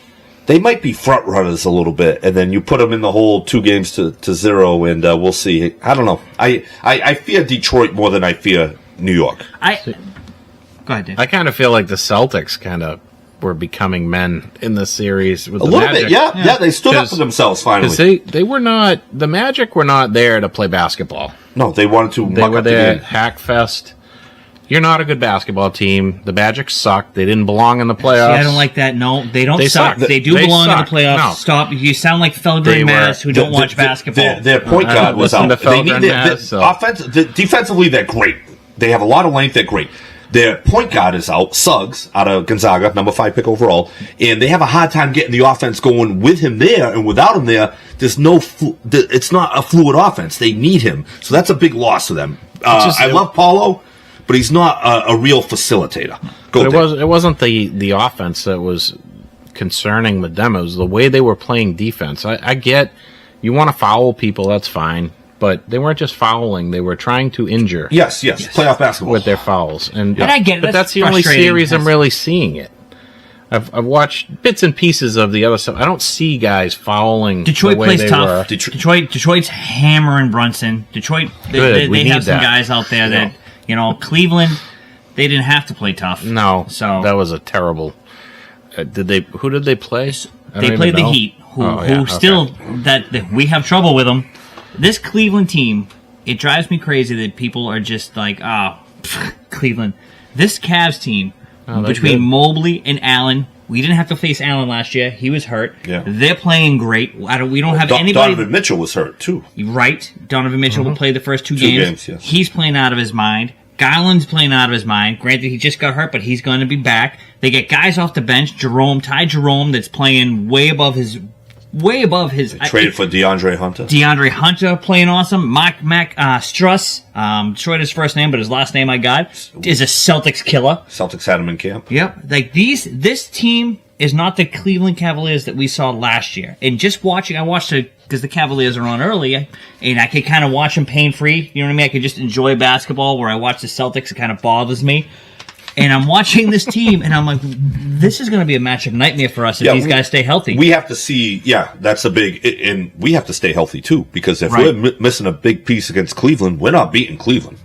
they might be front runners a little bit, and then you put them in the hole 2 games to 0, and we'll see. I don't know. I fear Detroit more than I fear New York. Go ahead, Dave. I kind of feel like the Celtics kind of were becoming men in the series with A the little Magic. bit, yeah. They stood up for themselves finally. Because they were not, the Magic were not there to play basketball. No, they wanted to They muck were up the there at game. Hackfest. You're not a good basketball team. The Magic sucked. They didn't belong in the playoffs. See, I don't like that. No, they don't They suck. suck. They do They belong suck. in the playoffs. No. Stop. You sound like They Felder were- Maz who don't watch basketball. Their point I guard don't was listen out. to Felder and Maz, Defensively, they're great. They have a lot of length. They're great. Their point guard is out, Suggs, out of Gonzaga, number 5 pick overall, and they have a hard time getting the offense going with him there, and without him there, there's no. It's not a fluid offense. They need him, so that's a big loss to them. I love Paulo, but he's not a real facilitator. But it wasn't the offense that was concerning with them. It was the way they were playing defense. I get you want to foul people, that's fine. But they weren't just fouling; they were trying to injure. Yes, playoff basketball with their fouls, and I get it. But that's the only series I'm really seeing it. I've watched bits and pieces of the other stuff. I don't see guys fouling. Detroit the way plays they tough. were. Detroit's hammering Brunson. Detroit, Good, we they need have some that. guys out there that Cleveland, they didn't have to play tough. No, so that was a terrible. Who did they play? They played the Heat, who still that we have trouble with them. This Cleveland team, it drives me crazy that people are just like, Cleveland. This Cavs team, between Mobley and Allen, we didn't have to face Allen last year. He was hurt. Yeah. They're playing great. We don't have anybody. Donovan Mitchell was hurt too. Right. Donovan Mitchell will play the first 2 2 games. games, yes. He's playing out of his mind. Garland's playing out of his mind. Granted, he just got hurt, but he's going to be back. They get guys off the bench. Ty Jerome, that's playing way above his. Traded for DeAndre Hunter. DeAndre Hunter playing awesome. Mac Struss, destroyed his first name, but his last name I got is a Celtics killer. Celtics had him in camp. Yep. Like this team is not the Cleveland Cavaliers that we saw last year. And just watching, I watched it because the Cavaliers are on early, and I could kind of watch them pain-free. You know what I mean? I could just enjoy basketball. Where I watch the Celtics, it kind of bothers me. And I'm watching this team, and I'm like, this is going to be a matchup nightmare for us if these guys stay healthy. We have to see, that's a big, and we have to stay healthy too, because if we're missing a big piece against Cleveland, we're not beating Cleveland.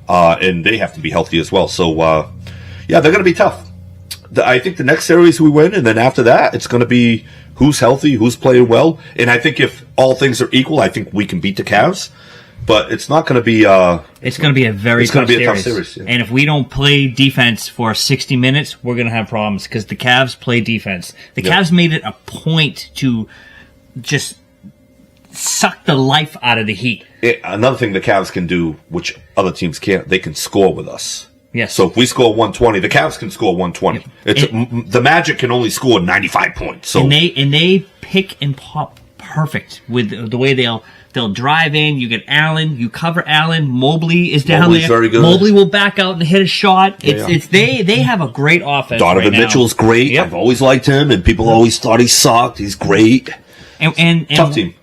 And they have to be healthy as well. So, they're going to be tough. I think the next series we win, and then after that, it's going to be who's healthy, who's playing well. And I think if all things are equal, I think we can beat the Cavs. But it's not going to be. It's going to be a very tough series. Yeah. And if we don't play defense for 60 minutes, we're going to have problems because the Cavs play defense. The Cavs made it a point to just suck the life out of the Heat. Another thing the Cavs can do, which other teams can't, they can score with us. Yes. So if we score 120, the Cavs can score 120. Yep. The Magic can only score 95 points. So and they pick and pop perfect with the way they'll drive in. You get Allen, you cover Allen. Mobley is down Mobley's there. very good. Mobley will back out and hit a shot. They have a great offense. Donovan right now. Mitchell's great. Yep. I've always liked him, and people always thought he sucked. He's great. And Tough team.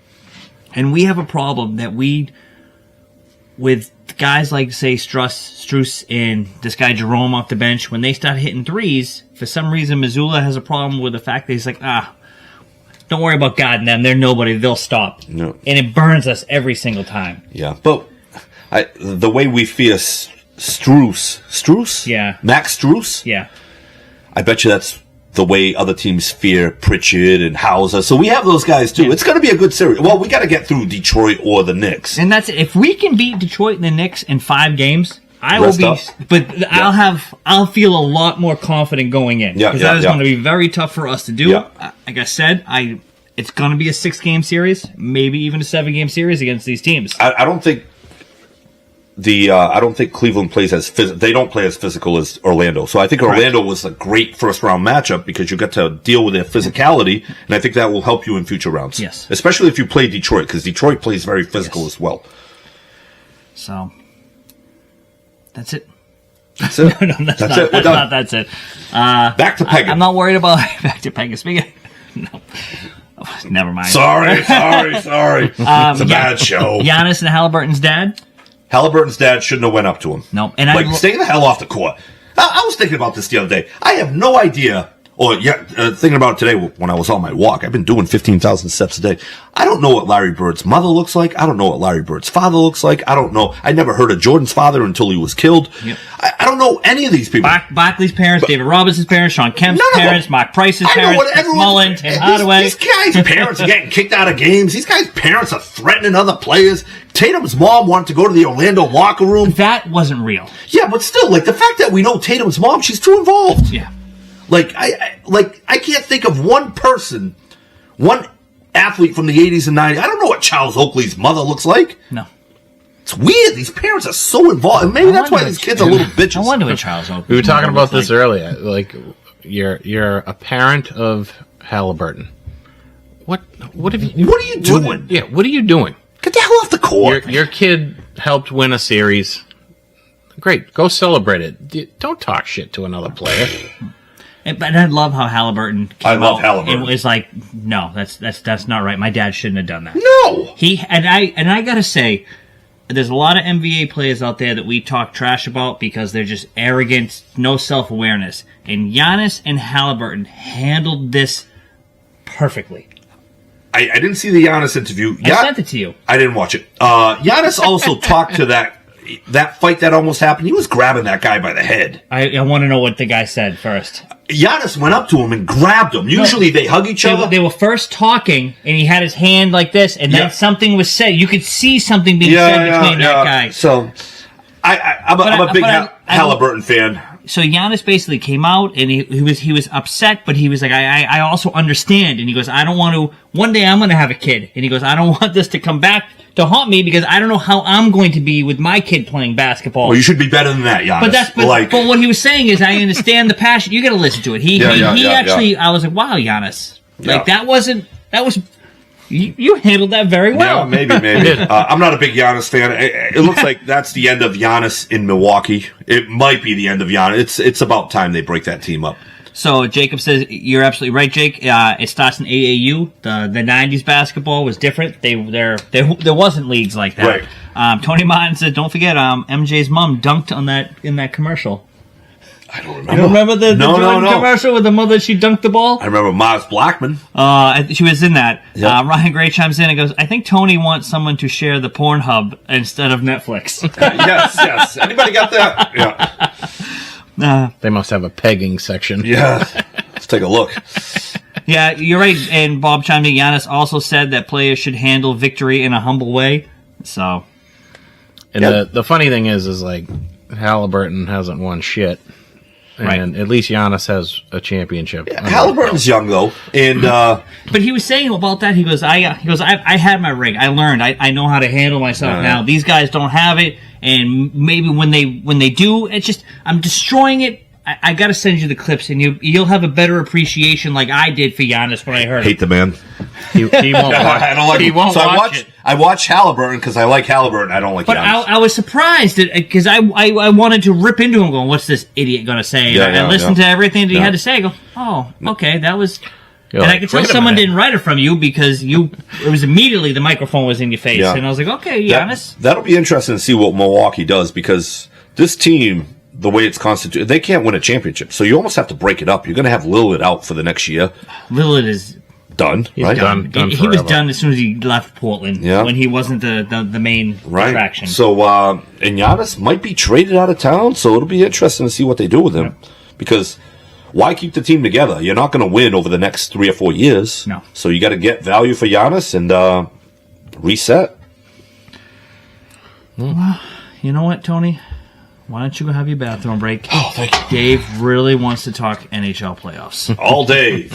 And we have a problem that with guys like, say, Struss and this guy Jerome off the bench, when they start hitting threes, for some reason Missoula has a problem with the fact that he's like, Don't worry about guarding them. They're nobody. They'll stop. No. And it burns us every single time. Yeah, but the way we fear Strus? Yeah. Max Strus? Yeah. I bet you that's the way other teams fear Pritchard and Hauser. So we have those guys too. Yeah. It's going to be a good series. Well, we got to get through Detroit or the Knicks. And that's it. If we can beat Detroit and the Knicks in 5 games, I will Rest be. up. But I'll feel a lot more confident going in. Yeah, Because yeah, that is yeah. going to be very tough for us to do. Yeah. Like I said, it's going to be a 6-game series, maybe even a 7-game series against these teams. I don't think I don't think Cleveland plays as they don't play as physical as Orlando. So I think Orlando was a great first round matchup because you get to deal with their physicality, and I think that will help you in future rounds. Yes. Especially if you play Detroit, because Detroit plays very physical as well. So that's it. That's it. No, that's That's not. it. We're That's done. not. That's it. Back to Pegging. I'm not worried about back to Pegging. Speaking. No. Oh, never mind. Sorry. It's a bad show. Giannis and Halliburton's dad. Halliburton's dad shouldn't have went up to him. No, and Stay the hell off the court. I was thinking about this the other day. I have no idea. Thinking about it today when I was on my walk. I've been doing 15,000 steps a day. I don't know what Larry Bird's mother looks like. I don't know what Larry Bird's father looks like. I don't know. I never heard of Jordan's father until he was killed. Yep. I don't know any of these people. Barkley's parents, David Robinson's parents, Sean Kemp's None of parents, them. Mark Price's I know parents, what everyone. Mullen, Tim Hardaway. These guys' parents are getting kicked out of games. These guys' parents are threatening other players. Tatum's mom wanted to go to the Orlando locker room. That wasn't real. Yeah, but still, the fact that we know Tatum's mom, she's too involved. Yeah. I can't think of one person, one athlete from the 80s and 90s. I don't know what Charles Oakley's mother looks like. No. It's weird. These parents are so involved. And maybe that's why these kids are little bitches. I wonder what Charles Oakley. We were talking about this earlier. You're a parent of Halliburton. What have you? What are you doing? What are you doing? Get the hell off the court. Your kid helped win a series. Great, go celebrate it. Don't talk shit to another player. But I love how Halliburton came I love out Halliburton. and was like, no, that's not right. My dad shouldn't have done that. No. I gotta say, there's a lot of NBA players out there that we talk trash about because they're just arrogant, no self-awareness. And Giannis and Halliburton handled this perfectly. I didn't see the Giannis interview. I sent it to you. I didn't watch it. Giannis also talked to that fight that almost happened. He was grabbing that guy by the head. I want to know what the guy said first. Giannis went up to him and grabbed him. Usually they hug each other. They were first talking, and he had his hand like this, and then something was said. You could see something being said between that guy. So, I'm a big Halliburton fan. So Giannis basically came out, and he was upset, but he was like, I also understand. And he goes, I don't want to, one day I'm going to have a kid. And he goes, I don't want this to come back to haunt me because I don't know how I'm going to be with my kid playing basketball. Well, you should be better than that, Giannis. But what he was saying is, I understand the passion. You got to listen to it. He actually, I was like, wow, Giannis. That was, you handled that very well. Yeah, maybe. I'm not a big Giannis fan. It looks like that's the end of Giannis in Milwaukee. It might be the end of Giannis. It's about time they break that team up. So Jacob says, you're absolutely right, Jake. It starts in AAU. The 90s basketball was different. There wasn't leagues like that. Right. Tony Martin said, don't forget, MJ's mom dunked on in that commercial. I don't remember. You remember the No. commercial with the mother, she dunked the ball? I remember Mars Blackman. She was in that. Yep. Ryan Gray chimes in and goes, I think Tony wants someone to share the Pornhub instead of Netflix. Yes. Anybody got that? Yeah. They must have a pegging section. Yeah. Let's take a look. Yeah, you're right. And Bob chimed in. Giannis also said that players should handle victory in a humble way. So. And the funny thing is like Halliburton hasn't won shit. And at least Giannis has a championship. Yeah, Halliburton's young though, and but he was saying about that. He goes, I had my ring. I learned. I know how to handle myself now. These guys don't have it, and maybe when they do, it's just I'm destroying it. I got to send you the clips, and you'll have a better appreciation, like I did for Giannis when I heard hate it. the man. He won't watch. I don't like. He won't so watch it. I watch Halliburton because I like Halliburton. I don't like. But Giannis. I was surprised because I wanted to rip into him, going, "What's this idiot going to say?" And I listened to everything that he had to say. I go, "Oh, okay, that was." You're and like, I could tell wait a someone minute. didn't write it from you because it was immediately the microphone was in your face, and I was like, "Okay, Giannis." That'll be interesting to see what Milwaukee does because this team, the way it's constituted, they can't win a championship. So you almost have to break it up. You're going to have Lillard out for the next year. Lillard is done, He's right? done He was forever. done as soon as he left Portland. Yeah. When he wasn't the main Right. attraction. So, and Giannis might be traded out of town, so it'll be interesting to see what they do with him. Because why keep the team together? You're not going to win over the next 3 or 4 years. No. So you got to get value for Giannis and reset. You know what, Tony? Why don't you go have your bathroom break? Oh, thank you. Dave really wants to talk NHL playoffs. All day.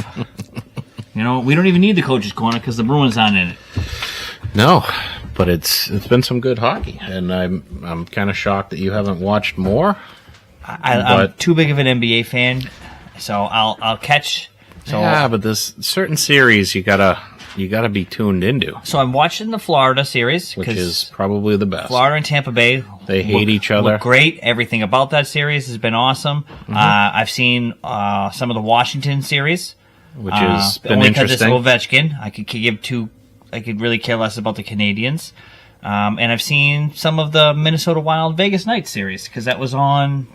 You know, we don't even need the coach's corner because the Bruins aren't in it. No, but it's been some good hockey, and I'm kind of shocked that you haven't watched more. I'm But- too big of an NBA fan, so I'll catch. So Yeah, but this certain series you gotta be tuned into, So I'm watching the Florida series which because is probably the best. Florida and Tampa Bay. They hate each other. Look great. Everything about that series has been awesome. Mm-hmm. I've seen some of the Washington series, which has been only because it's interesting. Ovechkin. I could really care less about the Canadians. And I've seen some of the Minnesota Wild Vegas Knights series because that was on.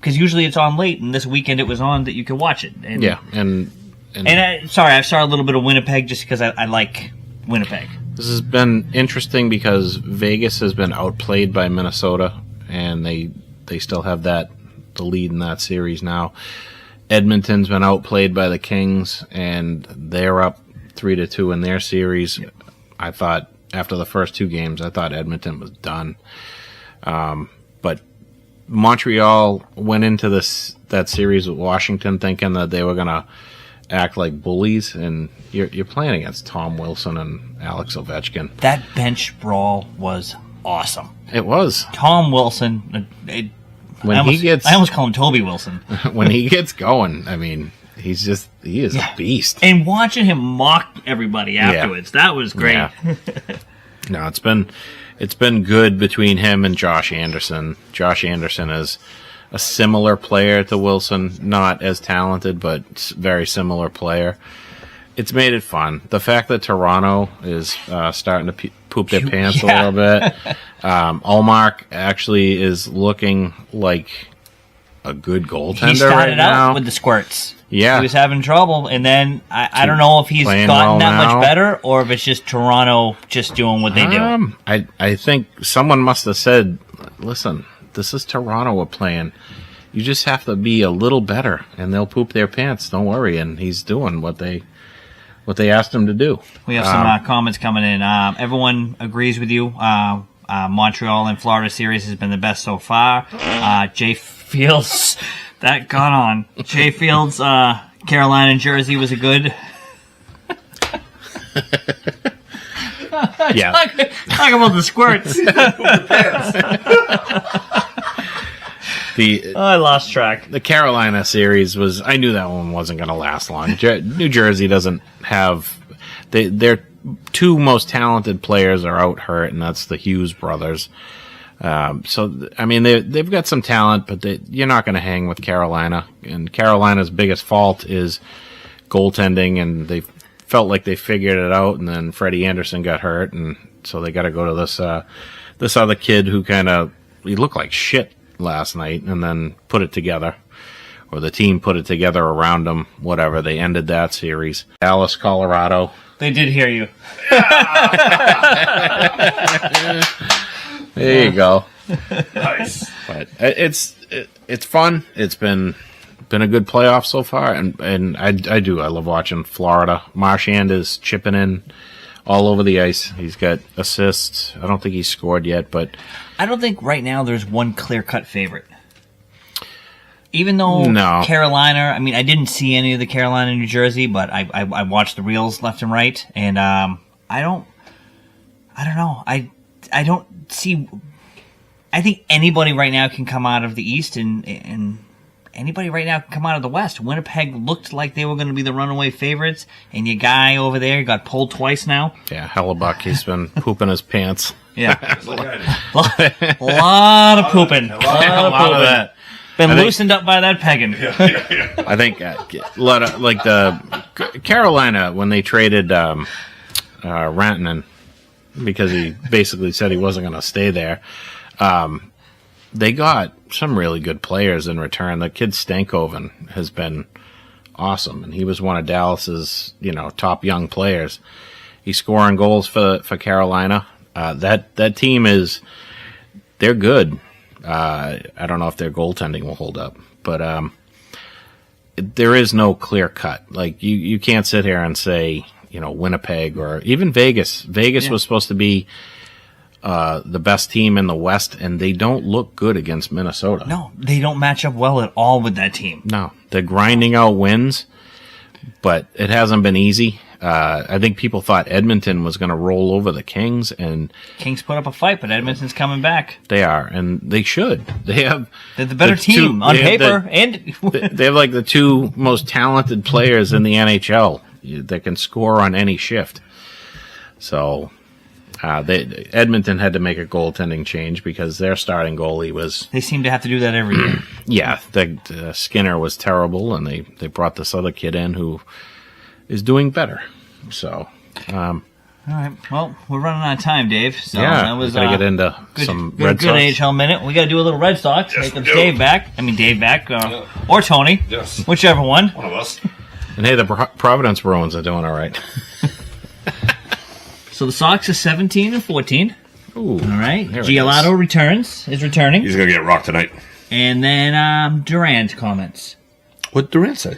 Because usually it's on late, and this weekend it was on that you could watch it. And, Yeah, and I saw a little bit of Winnipeg just because I like Winnipeg. this has been interesting because Vegas has been outplayed by Minnesota, and they still have the lead in that series now. Edmonton's been outplayed by the Kings, and they're up 3-2 in their series. Yep. I thought after the first 2 games, I thought Edmonton was done. But Montreal went into that series with Washington thinking that they were going to act like bullies, and you're playing against Tom Wilson and Alex Ovechkin. That bench brawl was awesome. It was. Tom Wilson. When I almost call him Toby Wilson. when he gets going, I mean, he is a beast. And watching him mock everybody afterwards, that was great. Yeah. No, it's been good between him and Josh Anderson. Josh Anderson is a similar player to Wilson, not as talented, but very similar player. It's made it fun. The fact that Toronto is starting to poop their pants a little bit. Allmark actually is looking like a good goaltender He started right now. out with the squirts. Yeah. He was having trouble, and then I don't know if he's Playing gotten well that now. much better or if it's just Toronto just doing what they do. I think someone must have said, listen, this is Toronto we're playing. You just have to be a little better, and they'll poop their pants. Don't worry. And he's doing what they asked him to do. We have some comments coming in. Everyone agrees with you. Montreal and Florida series has been the best so far. Jay Fields, that got on. Jay Fields, Carolina and Jersey was a good. Yeah. Talk about the squirts. I lost track. The Carolina series was, I knew that one wasn't going to last long. New Jersey doesn't have, their 2 most talented players are out hurt, and that's the Hughes brothers. So, I mean, they've got some talent, but you're not going to hang with Carolina. And Carolina's biggest fault is goaltending, and they felt like they figured it out, and then Freddie Anderson got hurt, and so they got to go to this other kid who he looked like shit last night, and then put it together, or the team put it together around him. Whatever, they ended that series. Dallas, Colorado. They did hear you. There you go. Nice. But it's fun. It's been a good playoff so far, and I love watching Florida. Marchand is chipping in all over the ice. He's got assists. I don't think he's scored yet, but I don't think right now there's one clear-cut favorite. Even though No. Carolina, I mean, I didn't see any of the Carolina, New Jersey, but I watched the reels left and right, and I don't know. I don't see. I think anybody right now can come out of the East, and anybody right now can come out of the West. Winnipeg looked like they were going to be the runaway favorites, and your guy over there got pulled twice now. yeah, Hellebuck, he's been pooping his pants. Yeah, a lot of pooping. A lot of that. Been loosened up by that pegging. I think like the Carolina when they traded Rantanen because he basically said he wasn't going to stay there. They got some really good players in return. The kid Stankoven has been awesome, and he was one of Dallas's, top young players. He's scoring goals for Carolina. That team they're good. I don't know if their goaltending will hold up, but there is no clear cut. Like you can't sit here and say, Winnipeg or even Vegas. Vegas was supposed to be the best team in the West, and they don't look good against Minnesota. No, they don't match up well at all with that team. No, they're grinding out wins, but it hasn't been easy. I think people thought Edmonton was going to roll over the Kings, and Kings put up a fight, but Edmonton's coming back. they are, and they should. They're the better team on paper, and they have like the two most talented players in the NHL that can score on any shift. So Edmonton had to make a goaltending change because their starting goalie was... They seem to have to do that every year. Yeah, Skinner was terrible, and they brought this other kid in who is doing better. So... all right. Well, we're running out of time, Dave. So that was gotta get into some Red good Sox. NHL minute. We got to do a little Red Sox. Yes, Make we them do. Dave back, or Tony. Yes. Whichever one. One of us. And hey, the Providence Bruins are doing all right. So the Sox are 17-14. Ooh, All right. there it Giolito is returning. He's going to get rocked tonight. And then Durant comments. What did Durant say?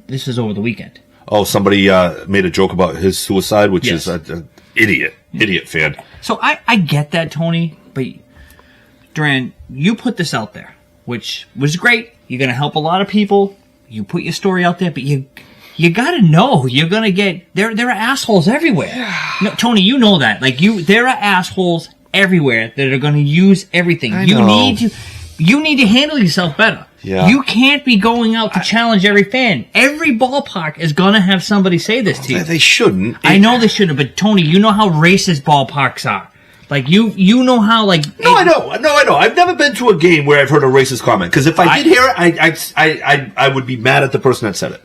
This was over the weekend. Oh, somebody made a joke about his suicide, which Yes. is an idiot fan. So I get that, Tony, but Duran, you put this out there, which was great. You're going to help a lot of people. You put your story out there, but you got to know you're going to get there are assholes everywhere. No, Tony, you know that. Like there are assholes everywhere that are going to use everything. You need to handle yourself better. Yeah. You can't be going out to challenge every fan. Every ballpark is going to have somebody say this to you. They shouldn't. I know they shouldn't, but Tony, you know how racist ballparks are. Like you know how like. No, I know. I've never been to a game where I've heard a racist comment. Because if I did hear it, I would be mad at the person that said it.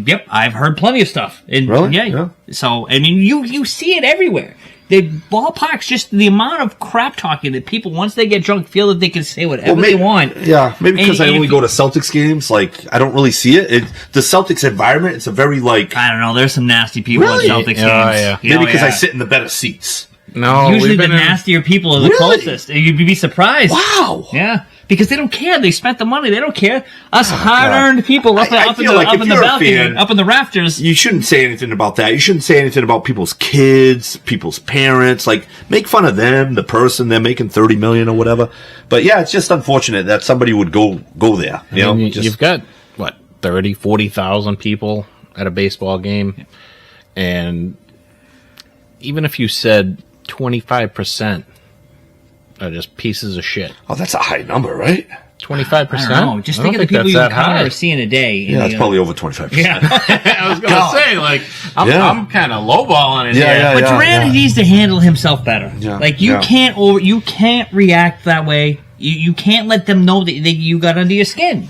Yep, I've heard plenty of stuff. And, Really? Yeah. Yeah. So I mean, you see it everywhere. The ballparks, just the amount of crap talking that people, once they get drunk, feel that they can say whatever they want. Yeah, maybe because I And only go to Celtics games. Like, I don't really see it. The Celtics environment, it's a very, like... I don't know. There's some nasty people Really? at Celtics games. Yeah. Maybe because I sit in the better seats. No, Usually we've the been in- nastier people are the Really? closest. You'd be surprised. Wow. Yeah. Because they don't care. They spent the money. They don't care. Us hard-earned people up, I up in feel the, like up if in the you're a balcony, fan- up in the rafters. You shouldn't say anything about that. You shouldn't say anything about people's kids, people's parents. Like, make fun of them, the person they're making $30 million or whatever. But yeah, it's just unfortunate that somebody would go there. I mean, you've got 30, 40,000 people at a baseball game, and even if you said 25% are just pieces of shit. Oh, that's a high number, right? 25%. I don't know. Just think of the people you encounter or see in a day. Yeah, it's probably over 25%. Yeah. I was going to say, I'm kind of lowballing it Yeah, here. yeah, But Durant needs to handle himself better. Yeah, Like you can't react that way. You can't let them know that you got under your skin.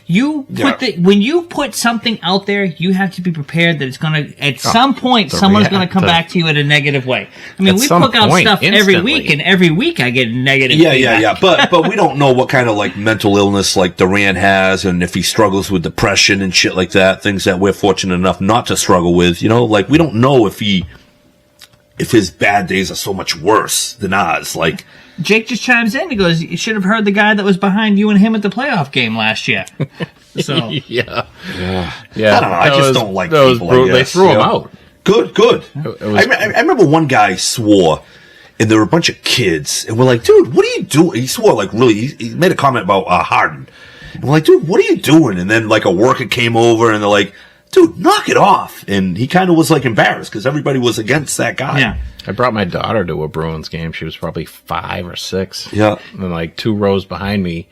When you put something out there, you have to be prepared that it's gonna at some point someone's gonna come back to you in a negative way. I mean, At we some put out point, stuff every instantly. week, and every week I get negative. Yeah. feedback. But we don't know what kind of like mental illness like Durant has, and if he struggles with depression and shit like that, things that we're fortunate enough not to struggle with. Like we don't know if his bad days are so much worse than ours. Like Jake just chimes in. He goes, "You should have heard the guy that was behind you and him at the playoff game last year." So Yeah. I don't know. I just don't like those people. I they guess, threw him out. Good. It was- I remember one guy swore, and there were a bunch of kids, and we're like, dude, what are you doing? He swore like really. He made a comment about Harden, and we're like, dude, what are you doing? And then like a worker came over, and they're like, dude, knock it off. And he kind of was like embarrassed because everybody was against that guy. yeah. I brought my daughter to a Bruins game. She was probably 5 or 6. Yeah. And like 2 rows behind me,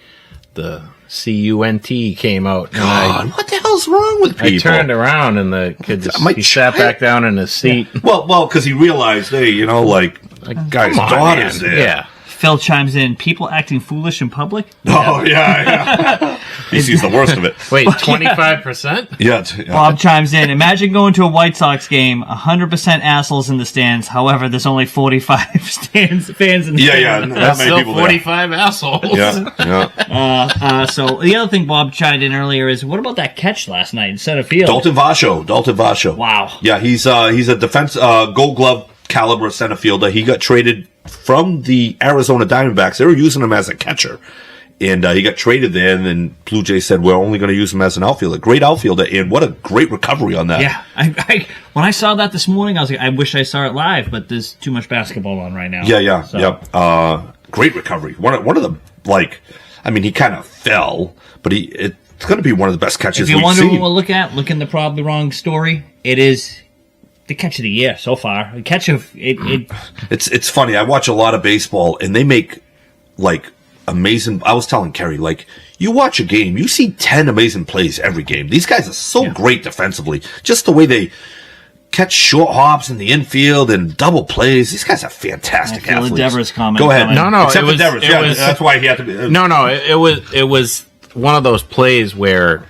the CUNT came out. And God, what the hell's wrong with people? I turned around and the kid just My he sat child- back down in his seat. Well, because he realized, hey, like guy's Come on, daughter's man. there. Yeah. Phil chimes in, people acting foolish in public? Oh, yeah. He sees the worst of it. Wait, 25%? Yeah. Bob chimes in, imagine going to a White Sox game, 100% assholes in the stands. However, there's only 45 fans in the stands. Not That's many still people 45 assholes. Yeah. So the other thing Bob chimed in earlier is, what about that catch last night in center field? Dalton Varsho. Wow. Yeah, he's a defense Gold Glove caliber center fielder. He got traded from the Arizona Diamondbacks. They were using him as a catcher. And he got traded there, and then Blue Jays said, we're only going to use him as an outfielder. Great outfielder, and what a great recovery on that. Yeah. When I saw that this morning, I was like, I wish I saw it live, but there's too much basketball on right now. Yeah. Great recovery. One of the, he kind of fell, but it's going to be one of the best catches we've seen. If you wonder what we'll look in the probably wrong story, it is the catch of the year so far. The catch of it. It's funny. I watch a lot of baseball, and they make, amazing. I was telling Kerry, you watch a game, you see 10 amazing plays every game. These guys are so great defensively. Just the way they catch short hops in the infield and double plays. These guys are fantastic athletes. Devers comment. Go ahead. No, except for Devers. That's why he had to be. It was one of those plays where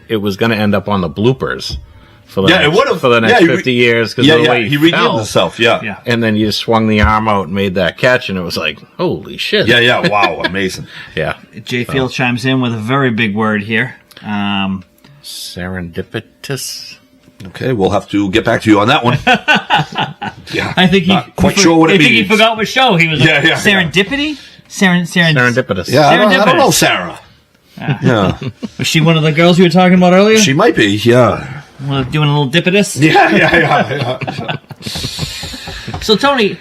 it was going to end up on the bloopers. For the next 50 years. Because he redeemed himself, yeah. And then you just swung the arm out and made that catch, and it was like, holy shit. Yeah, wow, amazing. Yeah. Jay Field chimes in with a very big word here. Serendipitous. Okay, we'll have to get back to you on that one. Yeah, I think sure what it means. I think he forgot what show he was on. Yeah. Serendipity? Serendipitous. Yeah, I don't know Sarah. Yeah. Was she one of the girls you were talking about earlier? She might be, yeah. Doing a little dipitus? Yeah. So, Tony,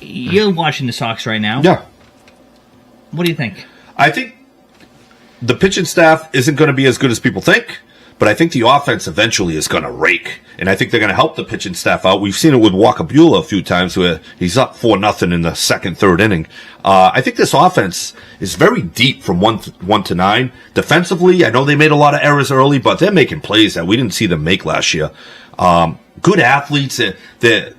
you're watching the Sox right now. Yeah. What do you think? I think the pitching staff isn't going to be as good as people think, but I think the offense eventually is going to rake. And I think they're going to help the pitching staff out. We've seen it with Walker Buehler a few times where he's up 4-0 in the second, third inning. I think this offense is very deep from 1 to 9. Defensively, I know they made a lot of errors early, but they're making plays that we didn't see them make last year. Good athletes. They're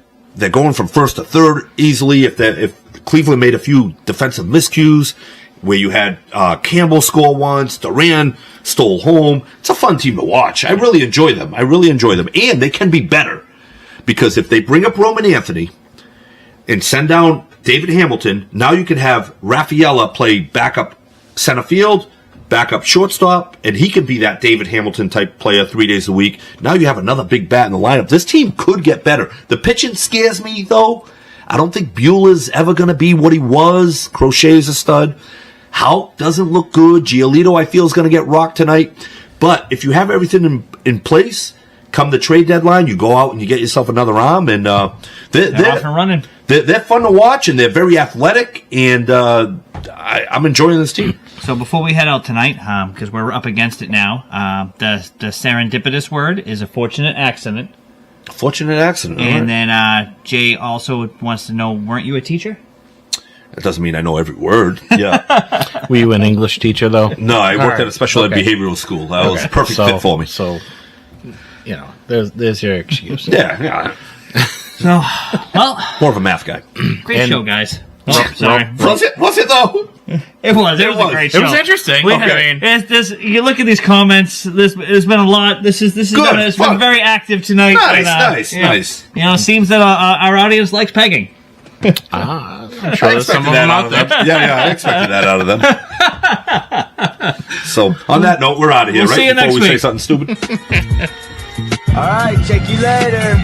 going from first to third easily. If Cleveland made a few defensive miscues, where you had Campbell score once, Duran stole home. It's a fun team to watch. I really enjoy them. And they can be better. Because if they bring up Roman Anthony and send down David Hamilton, now you can have Rafaela play backup center field, backup shortstop, and he can be that David Hamilton type player 3 days a week. Now you have another big bat in the lineup. This team could get better. The pitching scares me, though. I don't think Buehler's ever going to be what he was. Crochet's a stud. Houck doesn't look good. Giolito, I feel, is going to get rocked tonight. But if you have everything in place, come the trade deadline, you go out and you get yourself another arm, and they're off and running. They're fun to watch, and they're very athletic, and I'm enjoying this team. So before we head out tonight, because we're up against it now, the serendipitous word is a fortunate accident. Fortunate accident. And then Jay also wants to know, weren't you a teacher? That doesn't mean I know every word. Yeah. Were you an English teacher, though? No, I worked at a special ed behavioral school. That was a perfect fit for me. So, there's your excuse. Yeah. So, well, more of a math guy. Great show, guys. Oh, sorry. Was it though? It was a great show. It was interesting. You look at these comments. There's been a lot. This has been very active tonight. Nice. It seems that our audience likes pegging. I'm sure there's some of them out there. Yeah, I expected that out of them. So, on that note, we're out of here, We'll see you next Before we week. say something stupid. All right, check you later.